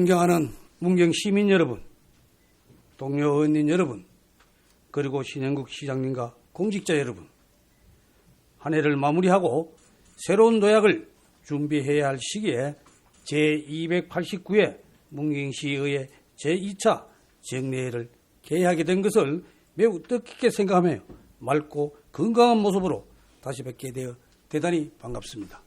존경하는 문경 시민 여러분, 동료 의원님 여러분, 그리고 신영국 시장님과 공직자 여러분, 한 해를 마무리하고 새로운 도약을 준비해야 할 시기에 제289회 문경시의회 제2차 정례회를 개회하게 된 것을 매우 뜻깊게 생각하며 맑고 건강한 모습으로 다시 뵙게 되어 대단히 반갑습니다.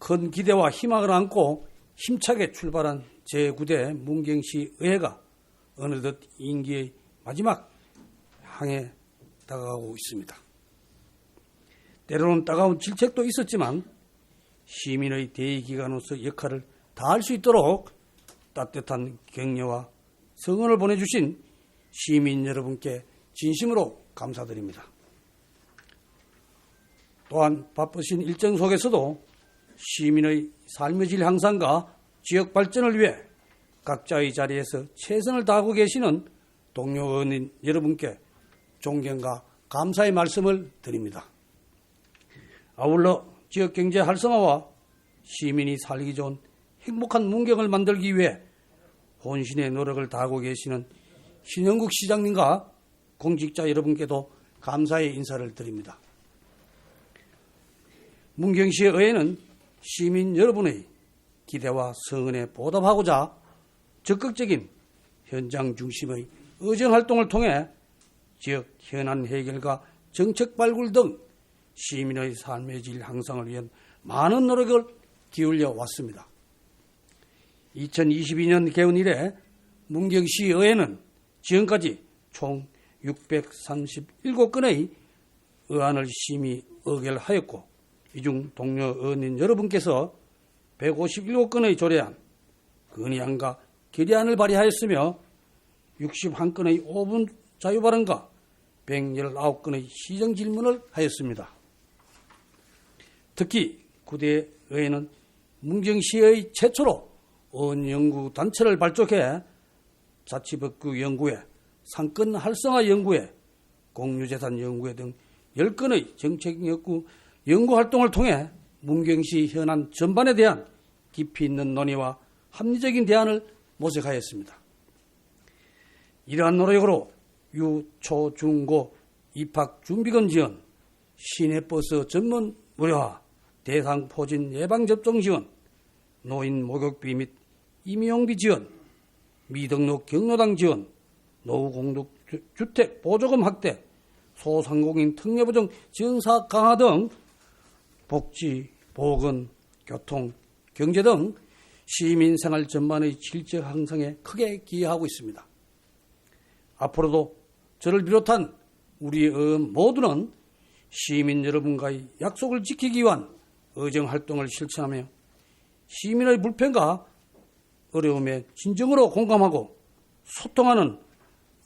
큰 기대와 희망을 안고 힘차게 출발한 제9대 문경시의회가 어느덧 임기의 마지막 향해 다가가고 있습니다. 때로는 따가운 질책도 있었지만 시민의 대의기관으로서 역할을 다할 수 있도록 따뜻한 격려와 성원을 보내주신 시민 여러분께 진심으로 감사드립니다. 또한 바쁘신 일정 속에서도 시민의 삶의 질 향상과 지역 발전을 위해 각자의 자리에서 최선을 다하고 계시는 동료 의원님 여러분께 존경과 감사의 말씀을 드립니다. 아울러 지역 경제 활성화와 시민이 살기 좋은 행복한 문경을 만들기 위해 혼신의 노력을 다하고 계시는 신영국 시장님과 공직자 여러분께도 감사의 인사를 드립니다. 문경시의회는 시민 여러분의 기대와 성원에 보답하고자 적극적인 현장 중심의 의정활동을 통해 지역 현안 해결과 정책 발굴 등 시민의 삶의 질 향상을 위한 많은 노력을 기울여 왔습니다. 2022년 개원 이래 문경시의회는 지금까지 총 637건의 의안을 심의 의결하였고 이 중 동료 의원님 여러분께서 157건의 조례안, 건의안과 결의안을 발의하였으며 61건의 5분 자유발언과 119건의 시정질문을 하였습니다. 특히 9대 의회는 문경시의 최초로 의원연구단체를 발족해 자치법규연구회, 상권 활성화 연구회, 공유재산 연구회 등 10건의 정책 연구 활동을 통해 문경시 현안 전반에 대한 깊이 있는 논의와 합리적인 대안을 모색하였습니다. 이러한 노력으로 유, 초, 중, 고 입학 준비금 지원, 시내버스 전문 무료화, 대상포진 예방접종 지원, 노인 목욕비 및 임용비 지원, 미등록 경로당 지원, 노후공동주택 보조금 확대, 소상공인 특례보정 지원사업 강화 등 복지, 보건, 교통, 경제 등 시민생활 전반의 질적 향상에 크게 기여하고 있습니다. 앞으로도 저를 비롯한 우리 의원 모두는 시민 여러분과의 약속을 지키기 위한 의정활동을 실천하며 시민의 불편과 어려움에 진정으로 공감하고 소통하는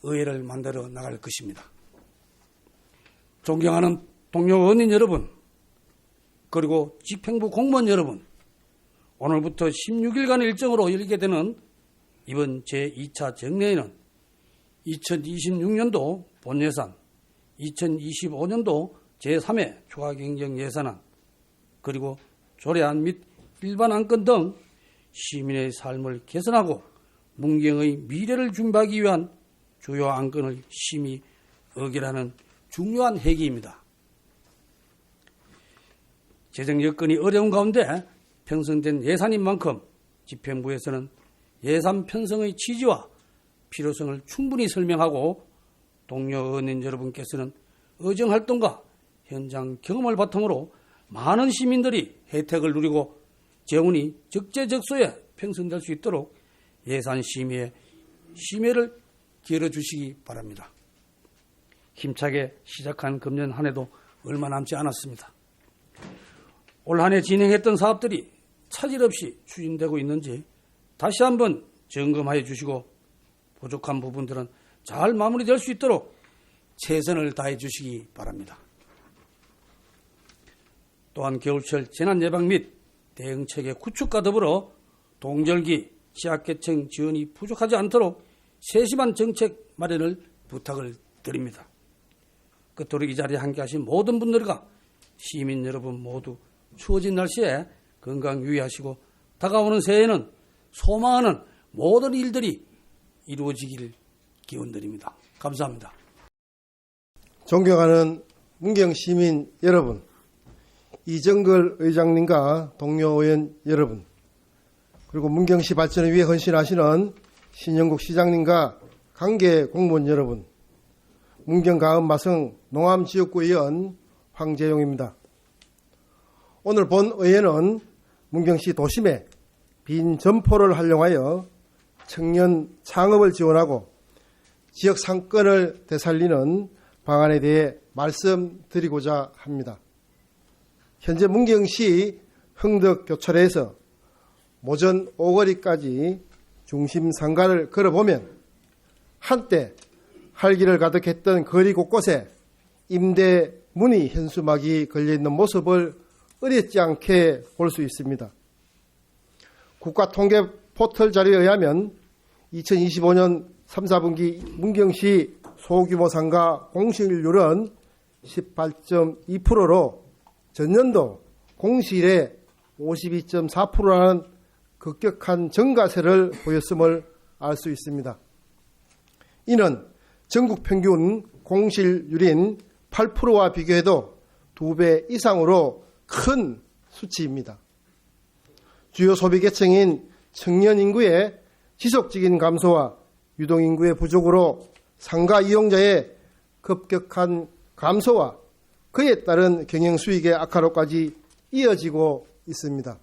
의회를 만들어 나갈 것입니다. 존경하는 동료 의원님 여러분, 그리고 집행부 공무원 여러분, 오늘부터 16일간 일정으로 열리게 되는 이번 제2차 정례회는 2026년도 본예산, 2025년도 제3회 초과경정예산안, 그리고 조례안 및 일반 안건 등 시민의 삶을 개선하고 문경의 미래를 준비하기 위한 주요 안건을 심의 의결하는 중요한 회기입니다. 재정 여건이 어려운 가운데 편성된 예산인 만큼 집행부에서는 예산 편성의 취지와 필요성을 충분히 설명하고 동료 의원님 여러분께서는 의정활동과 현장 경험을 바탕으로 많은 시민들이 혜택을 누리고 재원이 적재적소에 편성될 수 있도록 예산 심의를 기울여주시기 바랍니다. 힘차게 시작한 금년 한 해도 얼마 남지 않았습니다. 올 한 해 진행했던 사업들이 차질 없이 추진되고 있는지 다시 한번 점검하여 주시고 부족한 부분들은 잘 마무리될 수 있도록 최선을 다해 주시기 바랍니다. 또한 겨울철 재난예방 및 대응체계 구축과 더불어 동절기 취약계층 지원이 부족하지 않도록 세심한 정책 마련을 부탁을 드립니다. 끝으로 이 자리에 함께하신 모든 분들과 시민 여러분 모두 추워진 날씨에 건강 유의하시고 다가오는 새해에는 소망하는 모든 일들이 이루어지기를 기원드립니다. 감사합니다. 존경하는 문경 시민 여러분, 이정걸 의장님과 동료 의원 여러분, 그리고 문경시 발전을 위해 헌신하시는 신영국 시장님과 관계 공무원 여러분, 문경 가은 마성 농암지역구 의원 황재용입니다. 오늘 본 의회는 문경시 도심에 빈 점포를 활용하여 청년 창업을 지원하고 지역 상권을 되살리는 방안에 대해 말씀드리고자 합니다. 현재 문경시 흥덕교차로에서 모전 오거리까지 중심 상가를 걸어보면 한때 활기를 가득했던 거리 곳곳에 임대 문의 현수막이 걸려있는 모습을 어렵지 않게 볼 수 있습니다. 국가통계 포털 자료에 의하면 2025년 3, 4분기 문경시 소규모 상가 공실률은 18.2%로 전년도 공실의 52.4%라는 급격한 증가세를 보였음을 알 수 있습니다. 이는 전국 평균 공실률인 8%와 비교해도 2배 이상으로 큰 수치입니다. 주요 소비계층인 청년 인구의 지속적인 감소와 유동인구의 부족으로 상가 이용자의 급격한 감소와 그에 따른 경영수익의 악화로까지 이어지고 있습니다.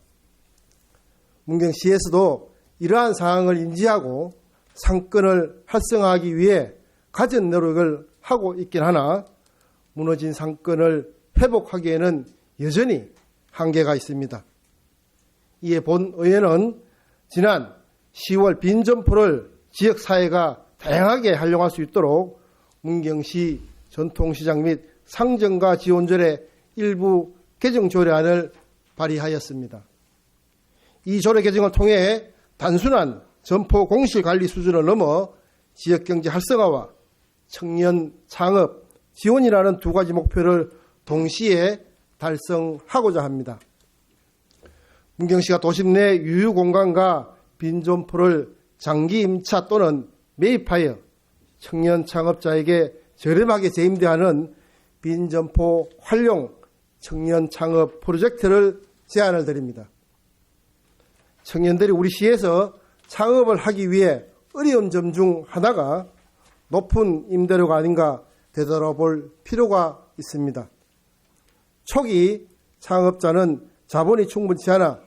문경시에서도 이러한 사항을 인지하고 상권을 활성화하기 위해 갖은 노력을 하고 있긴 하나 무너진 상권을 회복하기에는 여전히 한계가 있습니다. 이에 본 의회는 지난 10월 빈 점포를 지역사회가 다양하게 활용할 수 있도록 문경시 전통시장 및 상점가 지원절의 일부 개정 조례안을 발의하였습니다. 이 조례 개정을 통해 단순한 점포 공실 관리 수준을 넘어 지역경제 활성화와 청년 창업 지원이라는 두 가지 목표를 동시에 달성하고자 합니다. 문경시가 도심 내 유휴공간과 빈 점포를 장기 임차 또는 매입하여 청년 창업자에게 저렴하게 재임대하는 빈 점포 활용 청년 창업 프로젝트를 제안을 드립니다. 청년들이 우리 시에서 창업을 하기 위해 어려운 점 중 하나가 높은 임대료가 아닌가 되돌아볼 필요가 있습니다. 초기 창업자는 자본이 충분치 않아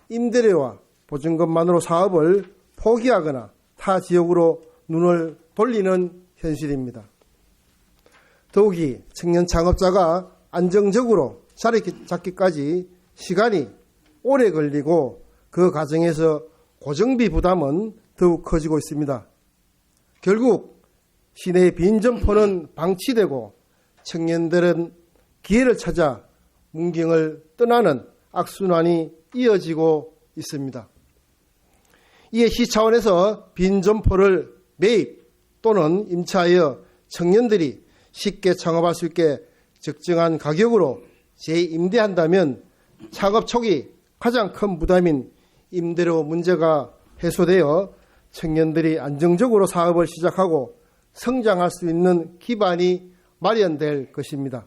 임대료와 보증금만으로 사업을 포기하거나 타 지역으로 눈을 돌리는 현실입니다. 더욱이 청년 창업자가 안정적으로 자리 잡기까지 시간이 오래 걸리고 그 과정에서 고정비 부담은 더욱 커지고 있습니다. 결국 시내의 빈 점포는 방치되고 청년들은 기회를 찾아 문경을 떠나는 악순환이 이어지고 있습니다. 이에 시 차원에서 빈 점포를 매입 또는 임차하여 청년들이 쉽게 창업할 수 있게 적정한 가격으로 재임대한다면 창업 초기 가장 큰 부담인 임대료 문제가 해소되어 청년들이 안정적으로 사업을 시작하고 성장할 수 있는 기반이 마련될 것입니다.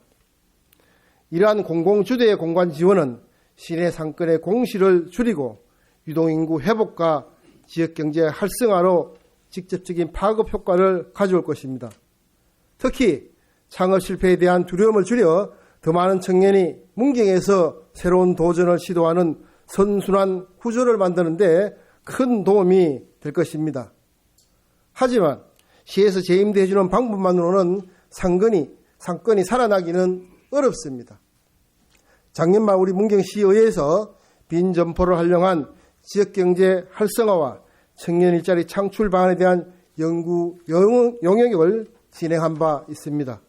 이러한 공공주도의 공간 지원은 시내 상권의 공실을 줄이고 유동인구 회복과 지역경제 활성화로 직접적인 파급 효과를 가져올 것입니다. 특히 창업 실패에 대한 두려움을 줄여 더 많은 청년이 문경에서 새로운 도전을 시도하는 선순환 구조를 만드는 데 큰 도움이 될 것입니다. 하지만 시에서 재임대해주는 방법만으로는 상권이 살아나기는 어렵습니다. 작년 말 우리 문경시의회에서 빈 점포를 활용한 지역경제 활성화와 청년 일자리 창출 방안에 대한 연구 영역을 진행한 바 있습니다.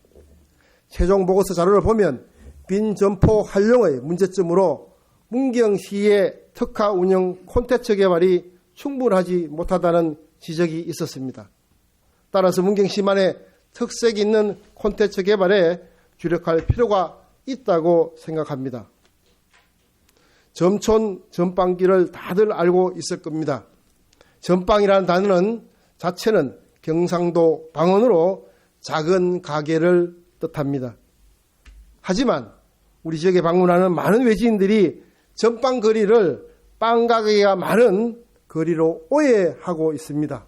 최종 보고서 자료를 보면 빈 점포 활용의 문제점으로 문경시의 특화 운영 콘텐츠 개발이 충분하지 못하다는 지적이 있었습니다. 따라서 문경시만의 특색이 있는 콘텐츠 개발에 주력할 필요가 있다고 생각합니다. 점촌 전빵기를 다들 알고 있을 겁니다. 전빵이라는 단어는 자체는 경상도 방언으로 작은 가게를 뜻합니다. 하지만 우리 지역에 방문하는 많은 외지인들이 전빵 거리를 빵 가게가 많은 거리로 오해하고 있습니다.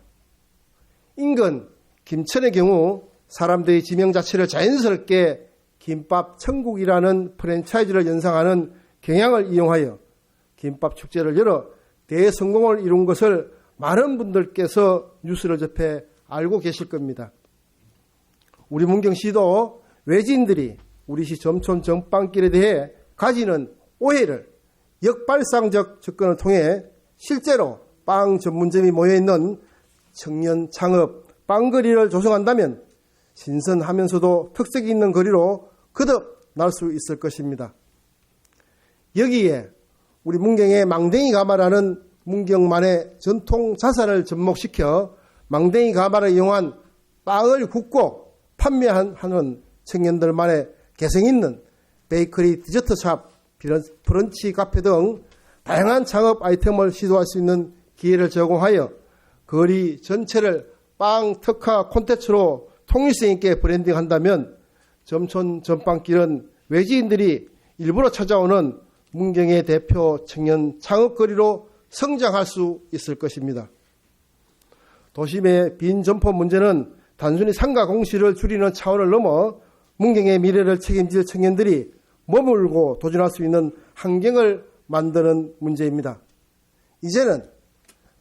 인근 김천의 경우 사람들의 지명 자체를 자연스럽게 김밥 천국이라는 프랜차이즈를 연상하는 경향을 이용하여 김밥 축제를 열어 대성공을 이룬 것을 많은 분들께서 뉴스를 접해 알고 계실 겁니다. 우리 문경시도 외지인들이 우리 시 점촌 전빵길에 대해 가지는 오해를 역발상적 접근을 통해 실제로 빵 전문점이 모여있는 청년 창업 빵거리를 조성한다면 신선하면서도 특색이 있는 거리로 거듭날 수 있을 것입니다. 여기에 우리 문경의 망댕이 가마라는 문경만의 전통 자산을 접목시켜 망댕이 가마를 이용한 빵을 굽고 판매하는 청년들만의 개성 있는 베이커리, 디저트샵, 브런치 카페 등 다양한 창업 아이템을 시도할 수 있는 기회를 제공하여 거리 전체를 빵 특화 콘텐츠로 통일성 있게 브랜딩한다면 점촌 전빵길은 외지인들이 일부러 찾아오는 문경의 대표 청년 창업거리로 성장할 수 있을 것입니다. 도심의 빈 점포 문제는 단순히 상가 공시를 줄이는 차원을 넘어 문경의 미래를 책임질 청년들이 머물고 도전할 수 있는 환경을 만드는 문제입니다. 이제는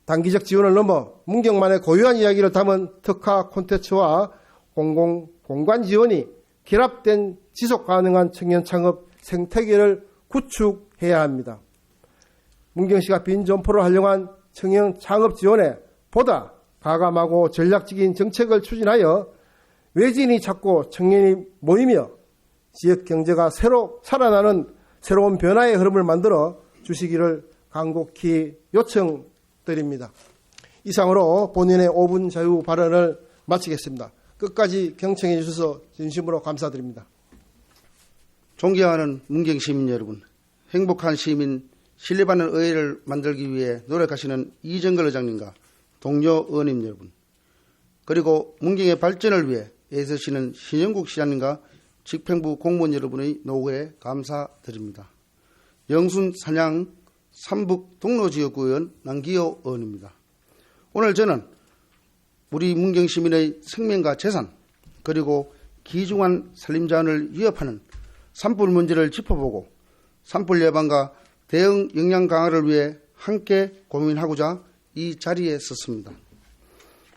단기적 지원을 넘어 문경만의 고유한 이야기를 담은 특화 콘텐츠와 공간 지원이 결합된 지속 가능한 청년 창업 생태계를 구축해야 합니다. 문경시가 빈 점포를 활용한 청년 창업 지원에 보다 과감하고 전략적인 정책을 추진하여 외지인이 찾고 청년이 모이며 지역 경제가 새로 살아나는 새로운 변화의 흐름을 만들어 주시기를 간곡히 요청드립니다. 이상으로 본인의 5분 자유 발언을 마치겠습니다. 끝까지 경청해 주셔서 진심으로 감사드립니다. 존경하는 문경 시민 여러분, 행복한 시민, 신뢰받는 의회를 만들기 위해 노력하시는 이정걸 의장님과 동료 의원님 여러분, 그리고 문경의 발전을 위해 애쓰시는 신영국 시장님과 집행부 공무원 여러분의 노고에 감사드립니다. 영순 산양 삼북 동로지역구 의원 남기호 의원입니다. 오늘 저는 우리 문경 시민의 생명과 재산 그리고 귀중한 산림자원을 위협하는 산불 문제를 짚어보고 산불 예방과 대응 역량 강화를 위해 함께 고민하고자 이 자리에 섰습니다.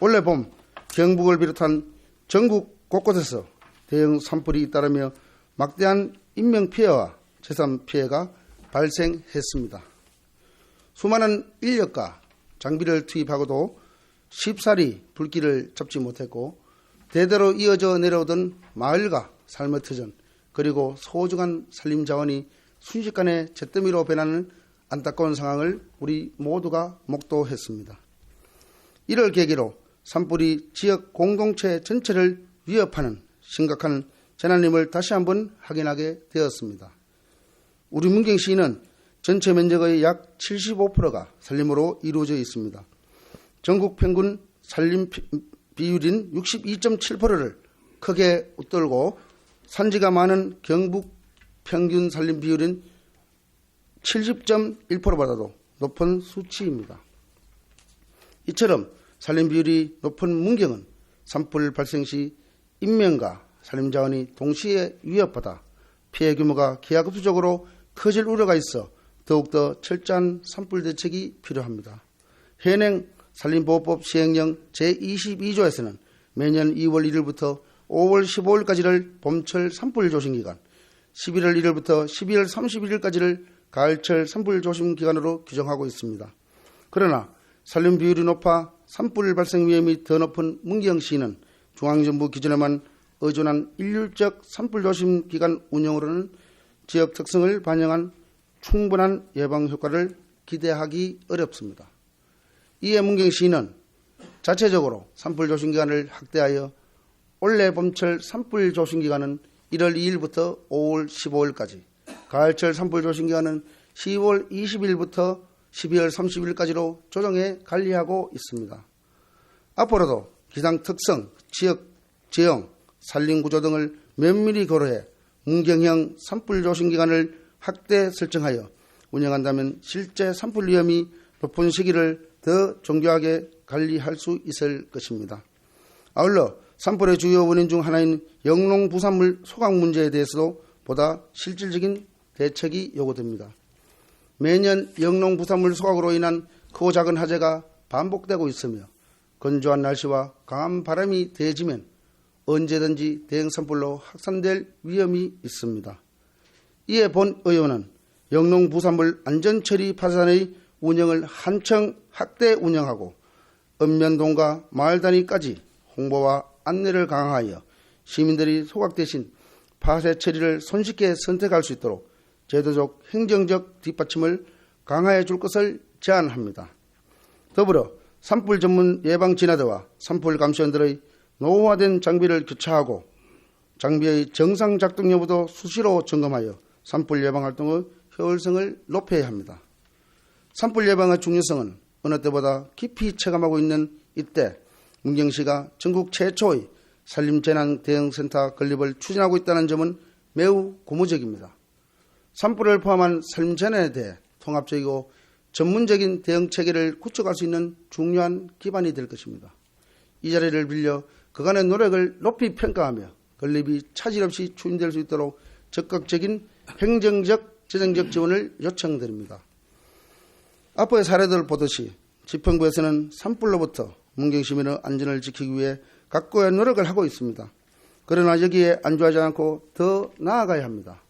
올해 봄 경북을 비롯한 전국 곳곳에서 대형 산불이 잇따르며 막대한 인명피해와 재산 피해가 발생했습니다. 수많은 인력과 장비를 투입하고도 쉽사리 불길을 잡지 못했고 대대로 이어져 내려오던 마을과 삶의 터전 그리고 소중한 산림자원이 순식간에 잿더미로 변하는 안타까운 상황을 우리 모두가 목도했습니다. 이를 계기로 산불이 지역 공동체 전체를 위협하는 심각한 재난임을 다시 한번 확인하게 되었습니다. 우리 문경시는 전체 면적의 약 75%가 산림으로 이루어져 있습니다. 전국 평균 산림 비율인 62.7%를 크게 웃돌고 산지가 많은 경북 평균 산림 비율인 70.1%보다도 높은 수치입니다. 이처럼 산림 비율이 높은 문경은 산불 발생 시 인명과 산림자원이 동시에 위협받아 피해 규모가 기하급수적으로 커질 우려가 있어 더욱더 철저한 산불 대책이 필요합니다. 현행 산림보호법 시행령 제22조에서는 매년 2월 1일부터 5월 15일까지를 봄철 산불 조심기간, 11월 1일부터 12월 31일까지를 가을철 산불 조심 기간으로 규정하고 있습니다. 그러나 산림 비율이 높아 산불 발생 위험이 더 높은 문경시는 중앙정부 기준에만 의존한 일률적 산불 조심 기간 운영으로는 지역 특성을 반영한 충분한 예방 효과를 기대하기 어렵습니다. 이에 문경시는 자체적으로 산불 조심 기간을 확대하여 올해 봄철 산불 조심 기간은 1월 2일부터 5월 15일까지, 가을철 산불 조심 기간은 10월 20일부터 12월 30일까지로 조정해 관리하고 있습니다. 앞으로도 기상 특성, 지역 지형, 산림구조 등을 면밀히 고려해 문경형 산불 조심 기간을 확대 설정하여 운영한다면 실제 산불 위험이 높은 시기를 더 정교하게 관리할 수 있을 것입니다. 아울러 산불의 주요 원인 중 하나인 영농 부산물 소각 문제에 대해서도 보다 실질적인 대책이 요구됩니다. 매년 영농 부산물 소각으로 인한 크고 작은 화재가 반복되고 있으며 건조한 날씨와 강한 바람이 대지면 언제든지 대형 산불로 확산될 위험이 있습니다. 이에 본 의원은 영농 부산물 안전처리 파산의 운영을 한층 확대 운영하고 읍면동과 마을 단위까지 홍보와 안내를 강화하여 시민들이 소각 대신 파쇄 처리를 손쉽게 선택할 수 있도록 제도적, 행정적 뒷받침을 강화해 줄 것을 제안합니다. 더불어 산불 전문 예방 진화대와 산불 감시원들의 노후화된 장비를 교체하고 장비의 정상 작동 여부도 수시로 점검하여 산불 예방 활동의 효율성을 높여야 합니다. 산불 예방의 중요성은 어느 때보다 깊이 체감하고 있는 이때 문경시가 전국 최초의 산림재난 대응센터 건립을 추진하고 있다는 점은 매우 고무적입니다. 산불을 포함한 산림재난에 대해 통합적이고 전문적인 대응 체계를 구축할 수 있는 중요한 기반이 될 것입니다. 이 자리를 빌려 그간의 노력을 높이 평가하며 건립이 차질 없이 추진될 수 있도록 적극적인 행정적, 재정적 지원을 요청드립니다. 앞의 사례들을 보듯이 지평구에서는 산불로부터 문경시민의 안전을 지키기 위해 각고의 노력을 하고 있습니다. 그러나 여기에 안주하지 않고 더 나아가야 합니다.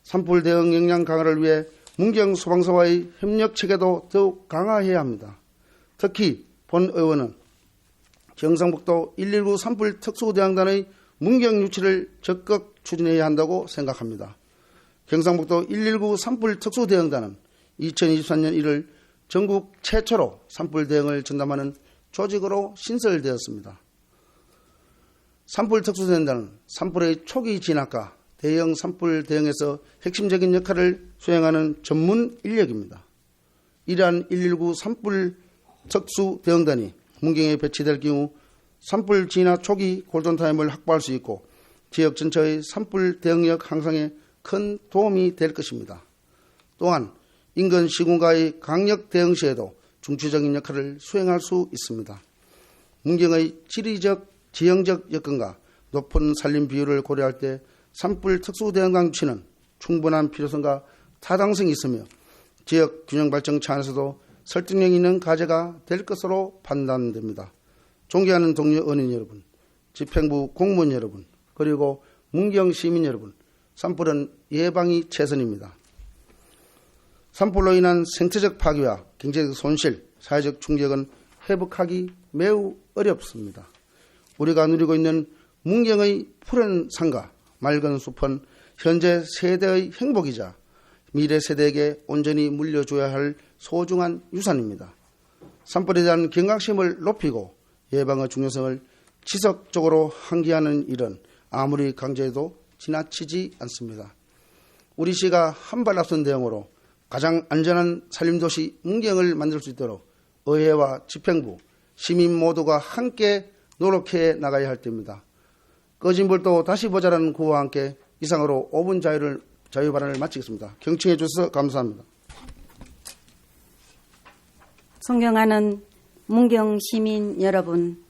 산불 대응 역량 강화를 위해 문경 소방서와의 협력 체계도 더욱 강화해야 합니다. 특히 본 의원은 경상북도 119 산불 특수대응단의 문경 유치를 적극 추진해야 한다고 생각합니다. 경상북도 119 산불 특수대응단은 2023년 1월 전국 최초로 산불 대응을 전담하는 조직으로 신설되었습니다. 산불 특수대응단은 산불의 초기 진압과 대형 산불 대응에서 핵심적인 역할을 수행하는 전문 인력입니다. 이러한 119 산불 특수대응단이 문경에 배치될 경우 산불 진화 초기 골든타임을 확보할 수 있고 지역 전체의 산불 대응력 향상에 큰 도움이 될 것입니다. 또한 인근 시군과의 강력 대응 시에도 중추적인 역할을 수행할 수 있습니다. 문경의 지리적, 지형적 여건과 높은 산림 비율을 고려할 때 산불 특수대응단 유치는 충분한 필요성과 타당성이 있으며 지역 균형 발전 차원에서도 설득력 있는 과제가 될 것으로 판단됩니다. 존경하는 동료 언인 여러분, 집행부 공무원 여러분, 그리고 문경 시민 여러분, 산불은 예방이 최선입니다. 산불로 인한 생태적 파괴와 경제적 손실, 사회적 충격은 회복하기 매우 어렵습니다. 우리가 누리고 있는 문경의 푸른 산과 맑은 숲은 현재 세대의 행복이자 미래 세대에게 온전히 물려줘야 할 소중한 유산입니다. 산불에 대한 경각심을 높이고 예방의 중요성을 지속적으로 환기하는 일은 아무리 강조해도 지나치지 않습니다. 우리 시가 한 발 앞선 대응으로 가장 안전한 산림도시 문경을 만들 수 있도록 의회와 집행부, 시민 모두가 함께 노력해 나가야 할 때입니다. 꺼진 불도 다시 보자라는 구호와 함께 이상으로 5분 자유 발언을 마치겠습니다. 경청해 주셔서 감사합니다. 존경하는 문경 시민 여러분,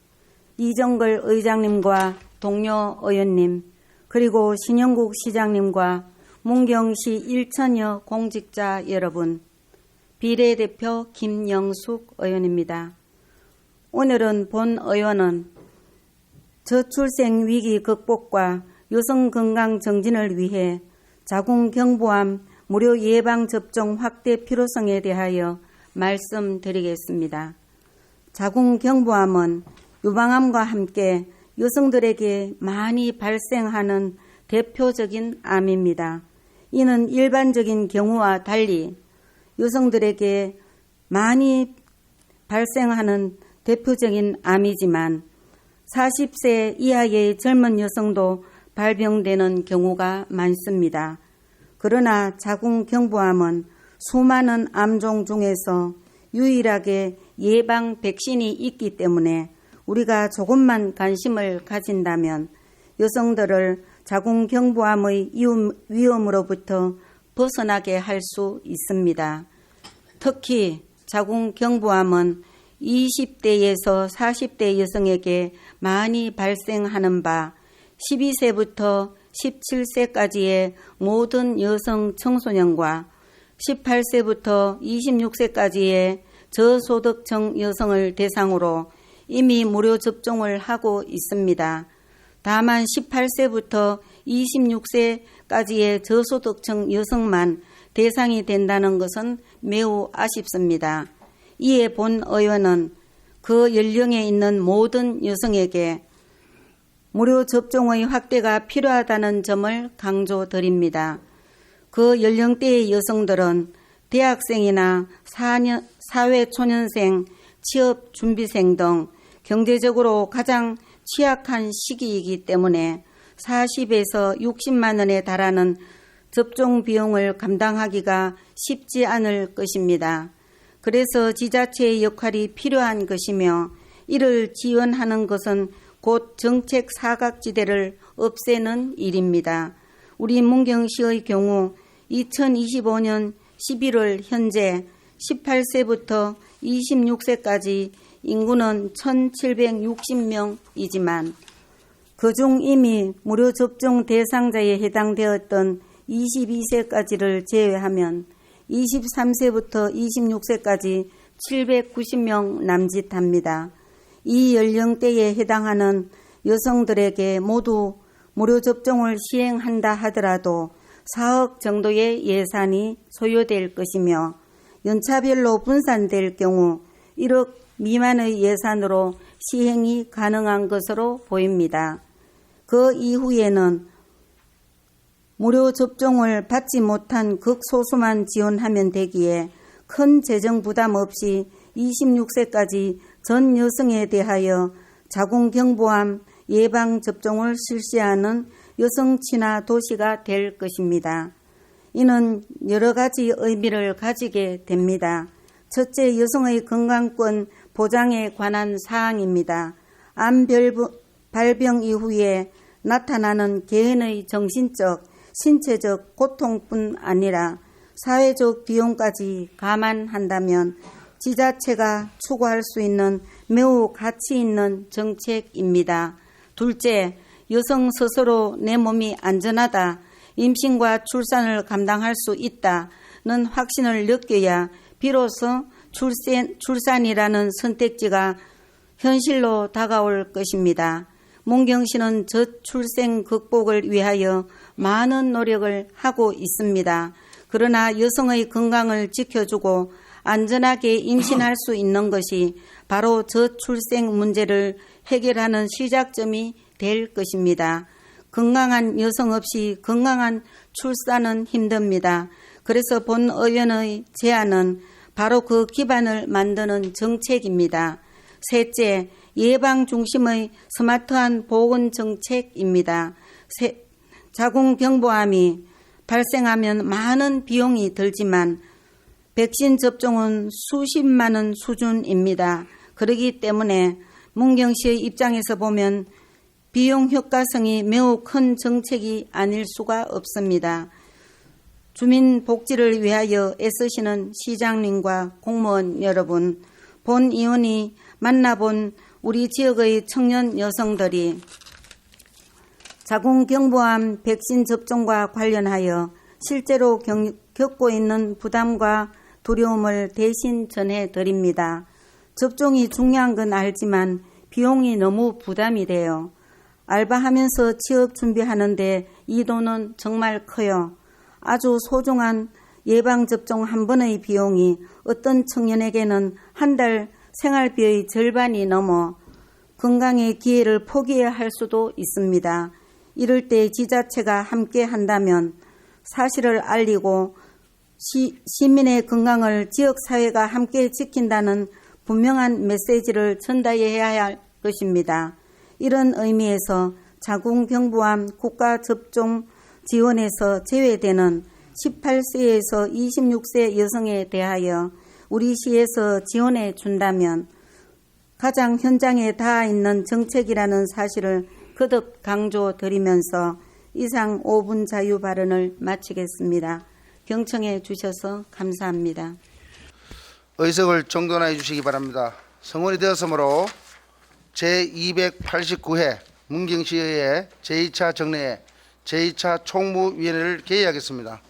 이정걸 의장님과 동료 의원님, 그리고 신영국 시장님과 문경시 1천여 공직자 여러분, 비례대표 김영숙 의원입니다. 오늘은 본 의원은 저출생 위기 극복과 여성 건강 정진을 위해 자궁경부암 무료 예방접종 확대 필요성에 대하여 말씀드리겠습니다. 자궁경부암은 유방암과 함께 여성들에게 많이 발생하는 대표적인 암입니다. 이는 일반적인 경우와 달리 여성들에게 많이 발생하는 대표적인 암이지만 40세 이하의 젊은 여성도 발병되는 경우가 많습니다. 그러나 자궁경부암은 수많은 암종 중에서 유일하게 예방 백신이 있기 때문에 우리가 조금만 관심을 가진다면 여성들을 자궁경부암의 위험으로부터 벗어나게 할 수 있습니다. 특히 자궁경부암은 20대에서 40대 여성에게 많이 발생하는 바 12세부터 17세까지의 모든 여성 청소년과 18세부터 26세까지의 저소득층 여성을 대상으로 이미 무료 접종을 하고 있습니다. 다만 18세부터 26세까지의 저소득층 여성만 대상이 된다는 것은 매우 아쉽습니다. 이에 본 의원은 그 연령에 있는 모든 여성에게 무료 접종의 확대가 필요하다는 점을 강조드립니다. 그 연령대의 여성들은 대학생이나 사회초년생, 취업준비생 등 경제적으로 가장 취약한 시기이기 때문에 40에서 60만 원에 달하는 접종 비용을 감당하기가 쉽지 않을 것입니다. 그래서 지자체의 역할이 필요한 것이며 이를 지원하는 것은 곧 정책 사각지대를 없애는 일입니다. 우리 문경시의 경우 2025년 11월 현재 18세부터 26세까지 인구는 1760명이지만 그중 이미 무료 접종 대상자에 해당되었던 22세까지를 제외하면 23세부터 26세까지 790명 남짓합니다. 이 연령대에 해당하는 여성들에게 모두 무료 접종을 시행한다 하더라도 4억 정도의 예산이 소요될 것이며 연차별로 분산될 경우 1억 미만의 예산으로 시행이 가능한 것으로 보입니다. 그 이후에는 무료 접종을 받지 못한 극소수만 지원하면 되기에 큰 재정 부담 없이 26세까지 전 여성에 대하여 자궁경부암 예방접종을 실시하는 여성 친화 도시가 될 것입니다. 이는 여러 가지 의미를 가지게 됩니다. 첫째, 여성의 건강권 보장에 관한 사항입니다. 암 발병 이후에 나타나는 개인의 정신적, 신체적 고통뿐 아니라 사회적 비용까지 감안한다면 지자체가 추구할 수 있는 매우 가치 있는 정책입니다. 둘째, 여성 스스로 내 몸이 안전하다, 임신과 출산을 감당할 수 있다는 확신을 느껴야 비로소 출산이라는 선택지가 현실로 다가올 것입니다. 문경시는 저출생 극복을 위하여 많은 노력을 하고 있습니다. 그러나 여성의 건강을 지켜주고 안전하게 임신할 수 있는 것이 바로 저출생 문제를 해결하는 시작점이 될 것입니다. 건강한 여성 없이 건강한 출산은 힘듭니다. 그래서 본 의원의 제안은 바로 그 기반을 만드는 정책입니다. 셋째, 예방 중심의 스마트한 보건 정책입니다. 자궁경부암이 발생하면 많은 비용이 들지만 백신 접종은 수십만 원 수준입니다. 그렇기 때문에 문경시의 입장에서 보면 비용 효과성이 매우 큰 정책이 아닐 수가 없습니다. 주민 복지를 위하여 애쓰시는 시장님과 공무원 여러분, 본 의원이 만나본 우리 지역의 청년 여성들이 자궁경부암 백신 접종과 관련하여 실제로 겪고 있는 부담과 두려움을 대신 전해드립니다. 접종이 중요한 건 알지만 비용이 너무 부담이 돼요. 알바하면서 취업 준비하는데 이 돈은 정말 커요. 아주 소중한 예방접종 한 번의 비용이 어떤 청년에게는 한 달 생활비의 절반이 넘어 건강의 기회를 포기해야 할 수도 있습니다. 이럴 때 지자체가 함께 한다면 사실을 알리고 시민의 건강을 지역사회가 함께 지킨다는 분명한 메시지를 전달해야 할 것입니다. 이런 의미에서 자궁경부암 국가접종 지원에서 제외되는 18세에서 26세 여성에 대하여 우리 시에서 지원해 준다면 가장 현장에 닿아 있는 정책이라는 사실을 거듭 강조드리면서 이상 5분 자유 발언을 마치겠습니다. 경청해 주셔서 감사합니다. 의석을 정돈해 주시기 바랍니다. 성원이 되었으므로 제289회 문경시의회 제2차 정례회 제2차 총무위원회를 개의하겠습니다.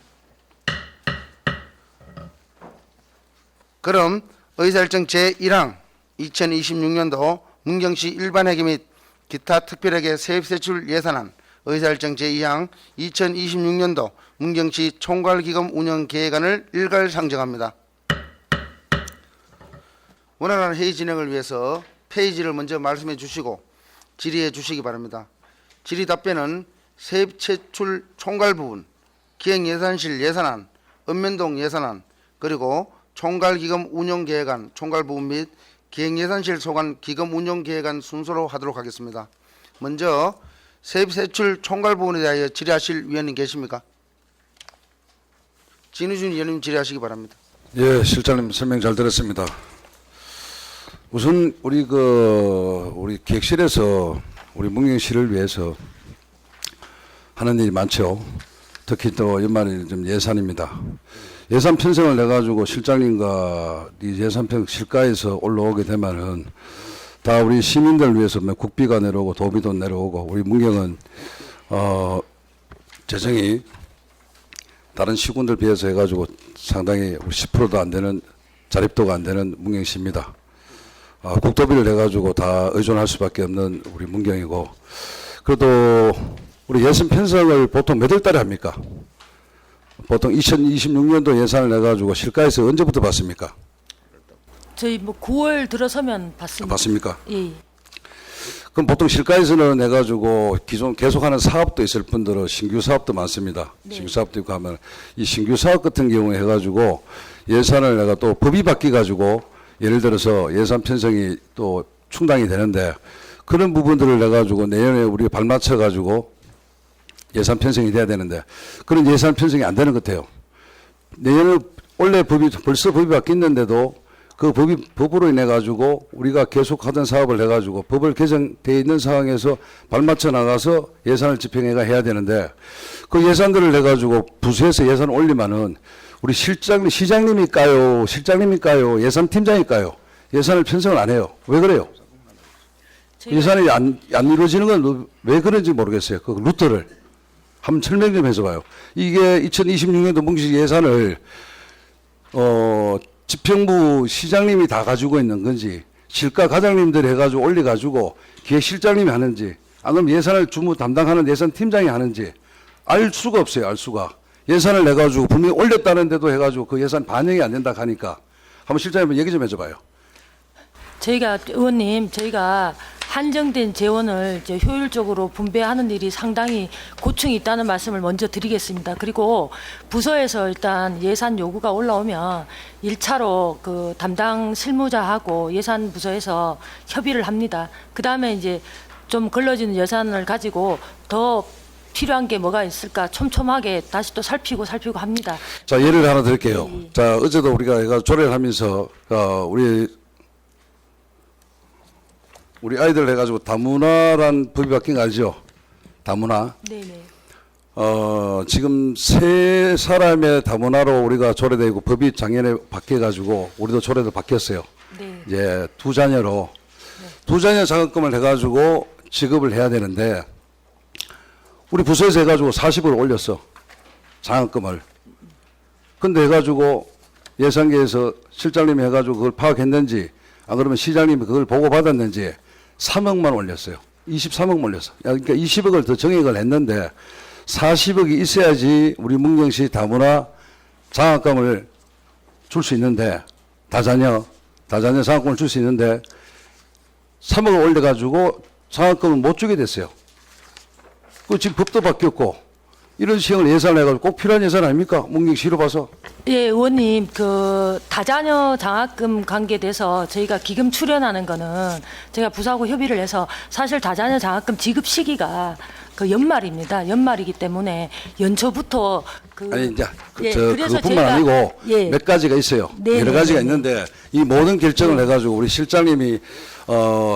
그럼 의사일정 제1항 2026년도 문경시 일반회계 및 기타 특별회계 세입세출 예산안 의사일정 제2항 2026년도 문경시 총괄기금 운영계획안을 일괄 상정합니다. 원활한 회의 진행을 위해서 페이지를 먼저 말씀해 주시고 질의해 주시기 바랍니다. 질의 답변은 세입세출 총괄 부분, 기획예산실 예산안, 읍면동 예산안, 그리고 총괄기금 운영계획안 총괄 부분 및 기획예산실 소관 기금 운영계획안 순서로 하도록 하겠습니다. 먼저 세입세출 총괄 부분에 대하여 질의하실 위원님 계십니까? 진우준 위원님 질의하시기 바랍니다. 예, 실장님 설명 잘 들었습니다. 우선 우리 기획실에서 우리 문경시를 위해서 하는 일이 많죠. 특히 또 연말이 좀 예산입니다. 예산 편성을 내가지고 실장님과 이 예산 편성 실가에서 올라오게 되면은 다 우리 시민들을 위해서 국비가 내려오고 도비도 내려오고 우리 문경은 재정이 다른 시군들 비해서 해가지고 상당히 우리 10%도 안 되는 자립도가 안 되는 문경시입니다. 국도비를 해가지고 다 의존할 수밖에 없는 우리 문경이고, 그래도 우리 예산 편성을 보통 몇 월 달에 합니까? 보통 2026년도 예산을 내가지고 실가에서 언제부터 받습니까? 저희 9월 들어서면 받습니다. 받습니까? 예. 그럼 보통 실가에서는 내가지고 기존 계속하는 사업도 있을 뿐더러 신규 사업도 많습니다. 네. 신규 사업도 있고 하면 이 신규 사업 같은 경우에 해가지고 예산을 내가 또 법이 바뀌 가지고 예를 들어서 예산 편성이 또 충당이 되는데 그런 부분들을 내가지고 내년에 우리가 발맞춰 가지고 예산 편성이 돼야 되는데 그런 예산 편성이 안 되는 것 같아요. 내년에 원래 벌써 법이 바뀌었는데도 그 법으로 인해 가지고 우리가 계속하던 사업을 해가지고 법을 개정돼 있는 상황에서 발맞춰 나가서 예산을 집행해가 해야 되는데 그 예산들을 해가지고 부서에서 예산을 올리면은 우리 시장님일까요? 실장님일까요? 예산팀장일까요? 예산을 편성을 안 해요. 왜 그래요? 예산이 안 이루어지는 건 왜 그런지 모르겠어요. 그 루트를 한번 설명 좀 해줘봐요. 이게 2026년도 문경시 예산을 지평부 시장님이 다 가지고 있는 건지 실가 과장님들이 해가지고 올려가지고 기획실장님이 하는지 안 그러면 예산을 주무 담당하는 예산팀장이 하는지 알 수가 없어요. 알 수가. 예산을 내가지고 분명히 올렸다는데도 해가지고 그 예산 반영이 안 된다 하니까 한번 실장님 얘기 좀 해줘봐요. 저희가 의원님 저희가 한정된 재원을 이제 효율적으로 분배하는 일이 상당히 고충이 있다는 말씀을 먼저 드리겠습니다. 그리고 부서에서 일단 예산 요구가 올라오면 1차로 그 담당 실무자하고 예산 부서에서 협의를 합니다. 그 다음에 이제 좀 걸러지는 예산을 가지고 더 필요한 게 뭐가 있을까 촘촘하게 다시 또 살피고 합니다. 자, 예를 하나 드릴게요. 자, 어제도 우리가 조례를 하면서 우리 아이들 해가지고 다문화란 법이 바뀐 거 알죠? 다문화. 네네. 지금 세 사람의 다문화로 우리가 조례되고 법이 작년에 바뀌어가지고 우리도 조례도 바뀌었어요. 네. 이제 두 자녀로 두 자녀 장학금을 해가지고 지급을 해야 되는데 우리 부서에서 해가지고 40을 올렸어. 장학금을. 근데 해가지고 예산계에서 실장님이 해가지고 그걸 파악했는지 안 그러면 시장님이 그걸 보고받았는지 3억만 올렸어요. 23억 올렸어. 그러니까 20억을 더 정액을 했는데 40억이 있어야지 우리 문경시 다문화 장학금을 줄 수 있는데 다자녀 장학금을 줄 수 있는데 3억을 올려가지고 장학금을 못 주게 됐어요. 그 지금 법도 바뀌었고 이런 시행을 예산을 해가지고 꼭 필요한 예산 아닙니까? 문경시로 봐서. 예, 의원님, 그 다자녀 장학금 관계돼서 저희가 기금 출연하는 거는 제가 부서하고 협의를 해서 사실 다자녀 장학금 지급 시기가 그 연말입니다. 연말이기 때문에 연초부터 아니 이제 그래서 그것뿐만 저희가- 아니고 예. 몇 가지가 있어요. 네, 여러 네, 가지가 네, 네. 있는데 이 모든 결정을 해가지고 우리 실장님이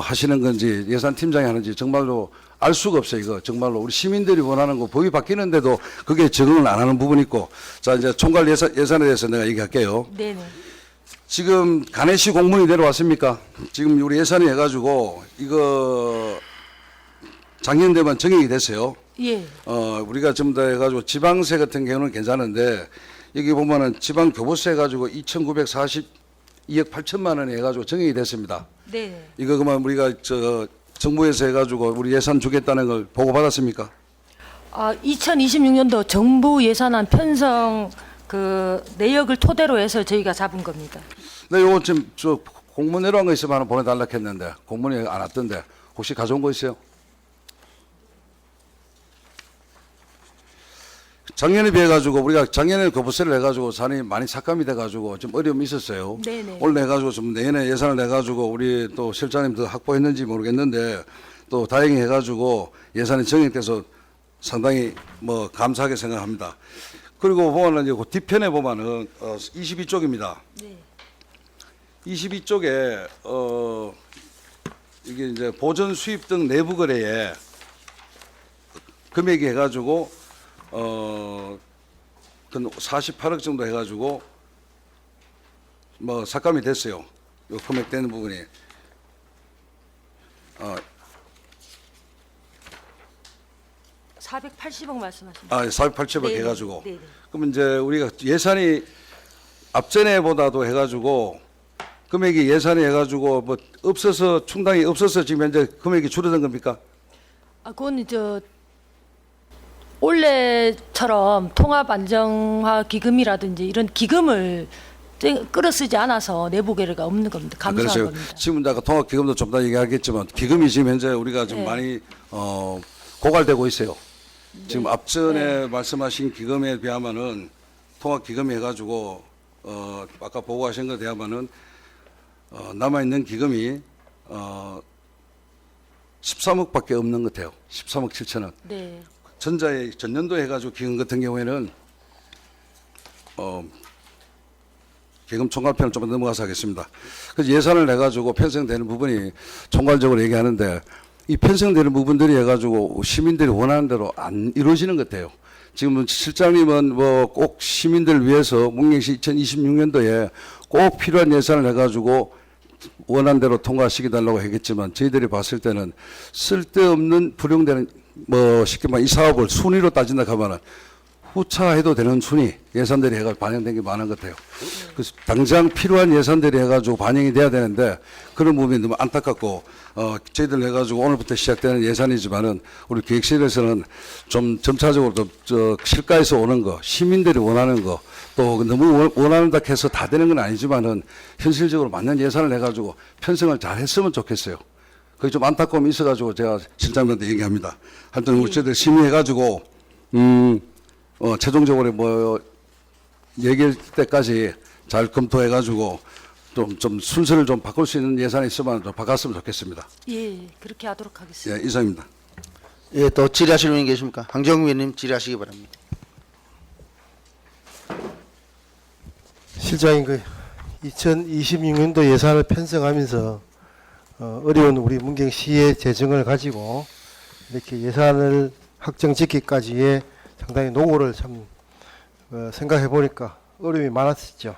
하시는 건지 예산팀장이 하는지 정말로 알 수가 없어요. 이거 정말로 우리 시민들이 원하는 거 법이 바뀌는데도 그게 적응을 안 하는 부분이 있고. 자 이제 총괄 예산에 대해서 내가 얘기할게요. 네네. 지금 간해시 공문이 내려왔습니까? 지금 우리 예산이 해가지고 이거 작년 되면 정액이 됐어요. 예. 우리가 전부 다 해가지고 지방세 같은 경우는 괜찮은데 여기 보면은 지방 교부세 해가지고 2,942억 8천만 원이 해가지고 정액이 됐습니다. 네. 이거 그만 우리가 정부에서 해가지고 우리 예산 주겠다는 걸 보고 받았습니까? 2026년도 정부 예산안 편성 그 내역을 토대로 해서 저희가 잡은 겁니다. 네, 요거 지금 공문 내려온 거 있으면 하나 보내달라 했는데 공문이 안 왔던데 혹시 가져온 거 있어요? 작년에 비해 가지고 우리가 작년에 교부세를 해가지고 산이 많이 삭감이 돼가지고 좀 어려움이 있었어요. 네네. 올해 해가지고 좀 내년에 예산을 내가지고 우리 또 실장님도 확보했는지 모르겠는데 또 다행히 해가지고 예산이 정액돼서 상당히 뭐 감사하게 생각합니다. 그리고 보면은 이제 그 뒤편에 보면은 22쪽입니다. 네. 22쪽에 이게 이제 보전 수입 등 내부 거래에 금액이 해가지고 그 48억 정도 해가지고 뭐 삭감이 됐어요. 요 금액 되는 부분이 480억 말씀하십니다. 480억 네, 해가지고 네, 네. 그러면 이제 우리가 예산이 앞전에보다도 해가지고 금액이 예산이 해가지고 뭐 없어서 충당이 없어서 지금 현재 금액이 줄어든 겁니까? 그건 원래처럼 통합안정화 기금이라든지 이런 기금을 끌어쓰지 않아서 내부 계획가 없는 겁니다. 감소한 그래서 겁니다. 지금 아까 통합기금도 좀 더 얘기하겠지만 기금이 지금 현재 우리가 좀 네. 많이 고갈되고 있어요. 지금 앞전에 네. 말씀하신 기금에 비하면은 통합기금이 해가지고 아까 보고하신 것에 비하면은 남아있는 기금이 13억밖에 없는 것 같아요. 13억 7천억. 네. 전년도 해가지고 기금 같은 경우에는 기금 총괄편을 좀 넘어가서 하겠습니다. 그래서 예산을 내가지고 편성되는 부분이 총괄적으로 얘기하는데 이 편성되는 부분들이 해가지고 시민들이 원하는 대로 안 이루어지는 것 같아요. 지금 실장님은 뭐 꼭 시민들을 위해서 문경시 2026년도에 꼭 필요한 예산을 해가지고 원하는 대로 통과시켜달라고 했겠지만 저희들이 봤을 때는 쓸데없는 불용되는 뭐 쉽게 말해 이 사업을 순위로 따진다 하면은 후차해도 되는 순위 예산들이 해가지고 반영된 게 많은 것 같아요. 그래서 당장 필요한 예산들이 해가지고 반영이 돼야 되는데 그런 부분이 너무 안타깝고 저희들 해가지고 오늘부터 시작되는 예산이지만은 우리 기획실에서는 좀 점차적으로 실가에서 오는 거 시민들이 원하는 거 또 너무 원한다 해서 다 되는 건 아니지만은 현실적으로 맞는 예산을 해가지고 편성을 잘 했으면 좋겠어요. 그게 좀 안타까움이 있어가지고 제가 실장님한테 얘기합니다. 하여튼 우리 저희들 심의해가지고 최종적으로 뭐 얘기할 때까지 잘 검토해가지고 좀 순서를 좀 바꿀 수 있는 예산이 있으면 좀 바꿨으면 좋겠습니다. 예, 그렇게 하도록 하겠습니다. 예, 이상입니다. 예, 또 질의하실 분이 계십니까? 강정우 의원님 질의하시기 바랍니다. 실장님, 2026년도 예산을 편성하면서 어려운 우리 문경시의 재정을 가지고 이렇게 예산을 확정짓기까지의 상당히 노고를 참 생각해 보니까 어려움이 많았었죠.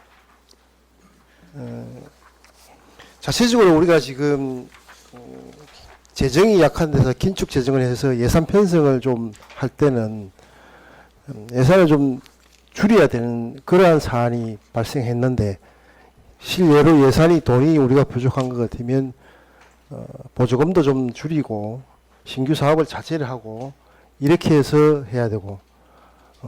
자체적으로 우리가 지금 재정이 약한 데서 긴축 재정을 해서 예산 편성을 좀 할 때는 예산을 좀 줄여야 되는 그러한 사안이 발생했는데 실례로 예산이 돈이 우리가 부족한 것 같으면 보조금도 좀 줄이고 신규 사업을 자제를 하고 이렇게 해서 해야 되고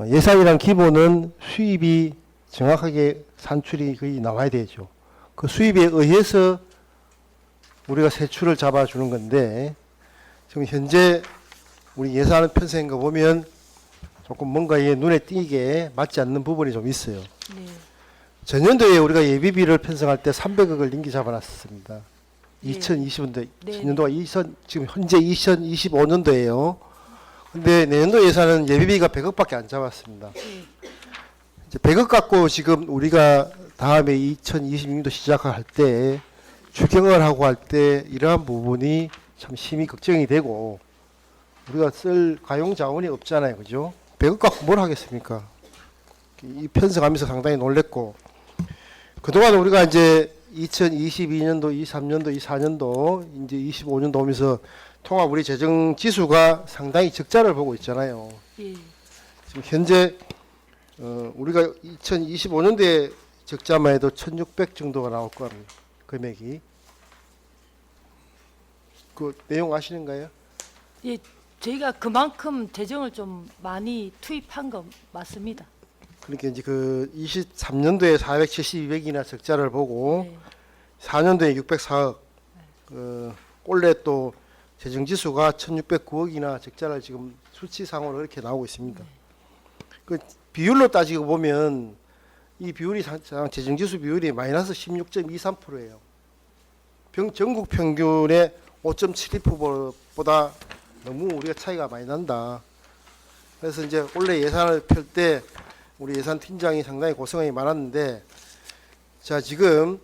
예산이란 기본은 수입이 정확하게 산출이 거의 나와야 되죠. 그 수입에 의해서 우리가 세출을 잡아주는 건데 지금 현재 우리 예산을 편성한 거 보면 조금 뭔가 눈에 띄게 맞지 않는 부분이 좀 있어요. 네. 전년도에 우리가 예비비를 편성할 때 300억을 임기 잡아놨습니다. 네. 2020년도 네. 전년도가 지금 현재 2025년도예요. 근데 내년도 예산은 예비비가 100억밖에 안 잡았습니다. 이제 100억 갖고 지금 우리가 다음에 2026년도 시작할 때 추경을 하고 할 때 이러한 부분이 참 심히 걱정이 되고 우리가 쓸 가용 자원이 없잖아요. 그죠? 100억 갖고 뭘 하겠습니까? 이 편성하면서 상당히 놀랬고 그동안 우리가 이제 2022년도, 23년도, 24년도, 이제 25년도 오면서 통합 우리 재정 지수가 상당히 적자를 보고 있잖아요. 예. 지금 현재 우리가 2025년도에 적자만 해도 1,600 정도가 나올 겁니다. 금액이. 그 내용 아시는가요? 예, 저희가 그만큼 재정을 좀 많이 투입한 거 맞습니다. 그러니까 이제 그 23년도에 472억이나 적자를 보고 네. 4년도에 604억, 올해 또 재정 지수가 1,609억이나 적자를 지금 수치상으로 이렇게 나오고 있습니다. 그 비율로 따지고 보면 이 비율이 재정 지수 비율이 마이너스 16.23%예요. 전국 평균의 5.72%보다 너무 우리가 차이가 많이 난다. 그래서 이제 원래 예산을 펼 때 우리 예산 팀장이 상당히 고생이 많았는데 자 지금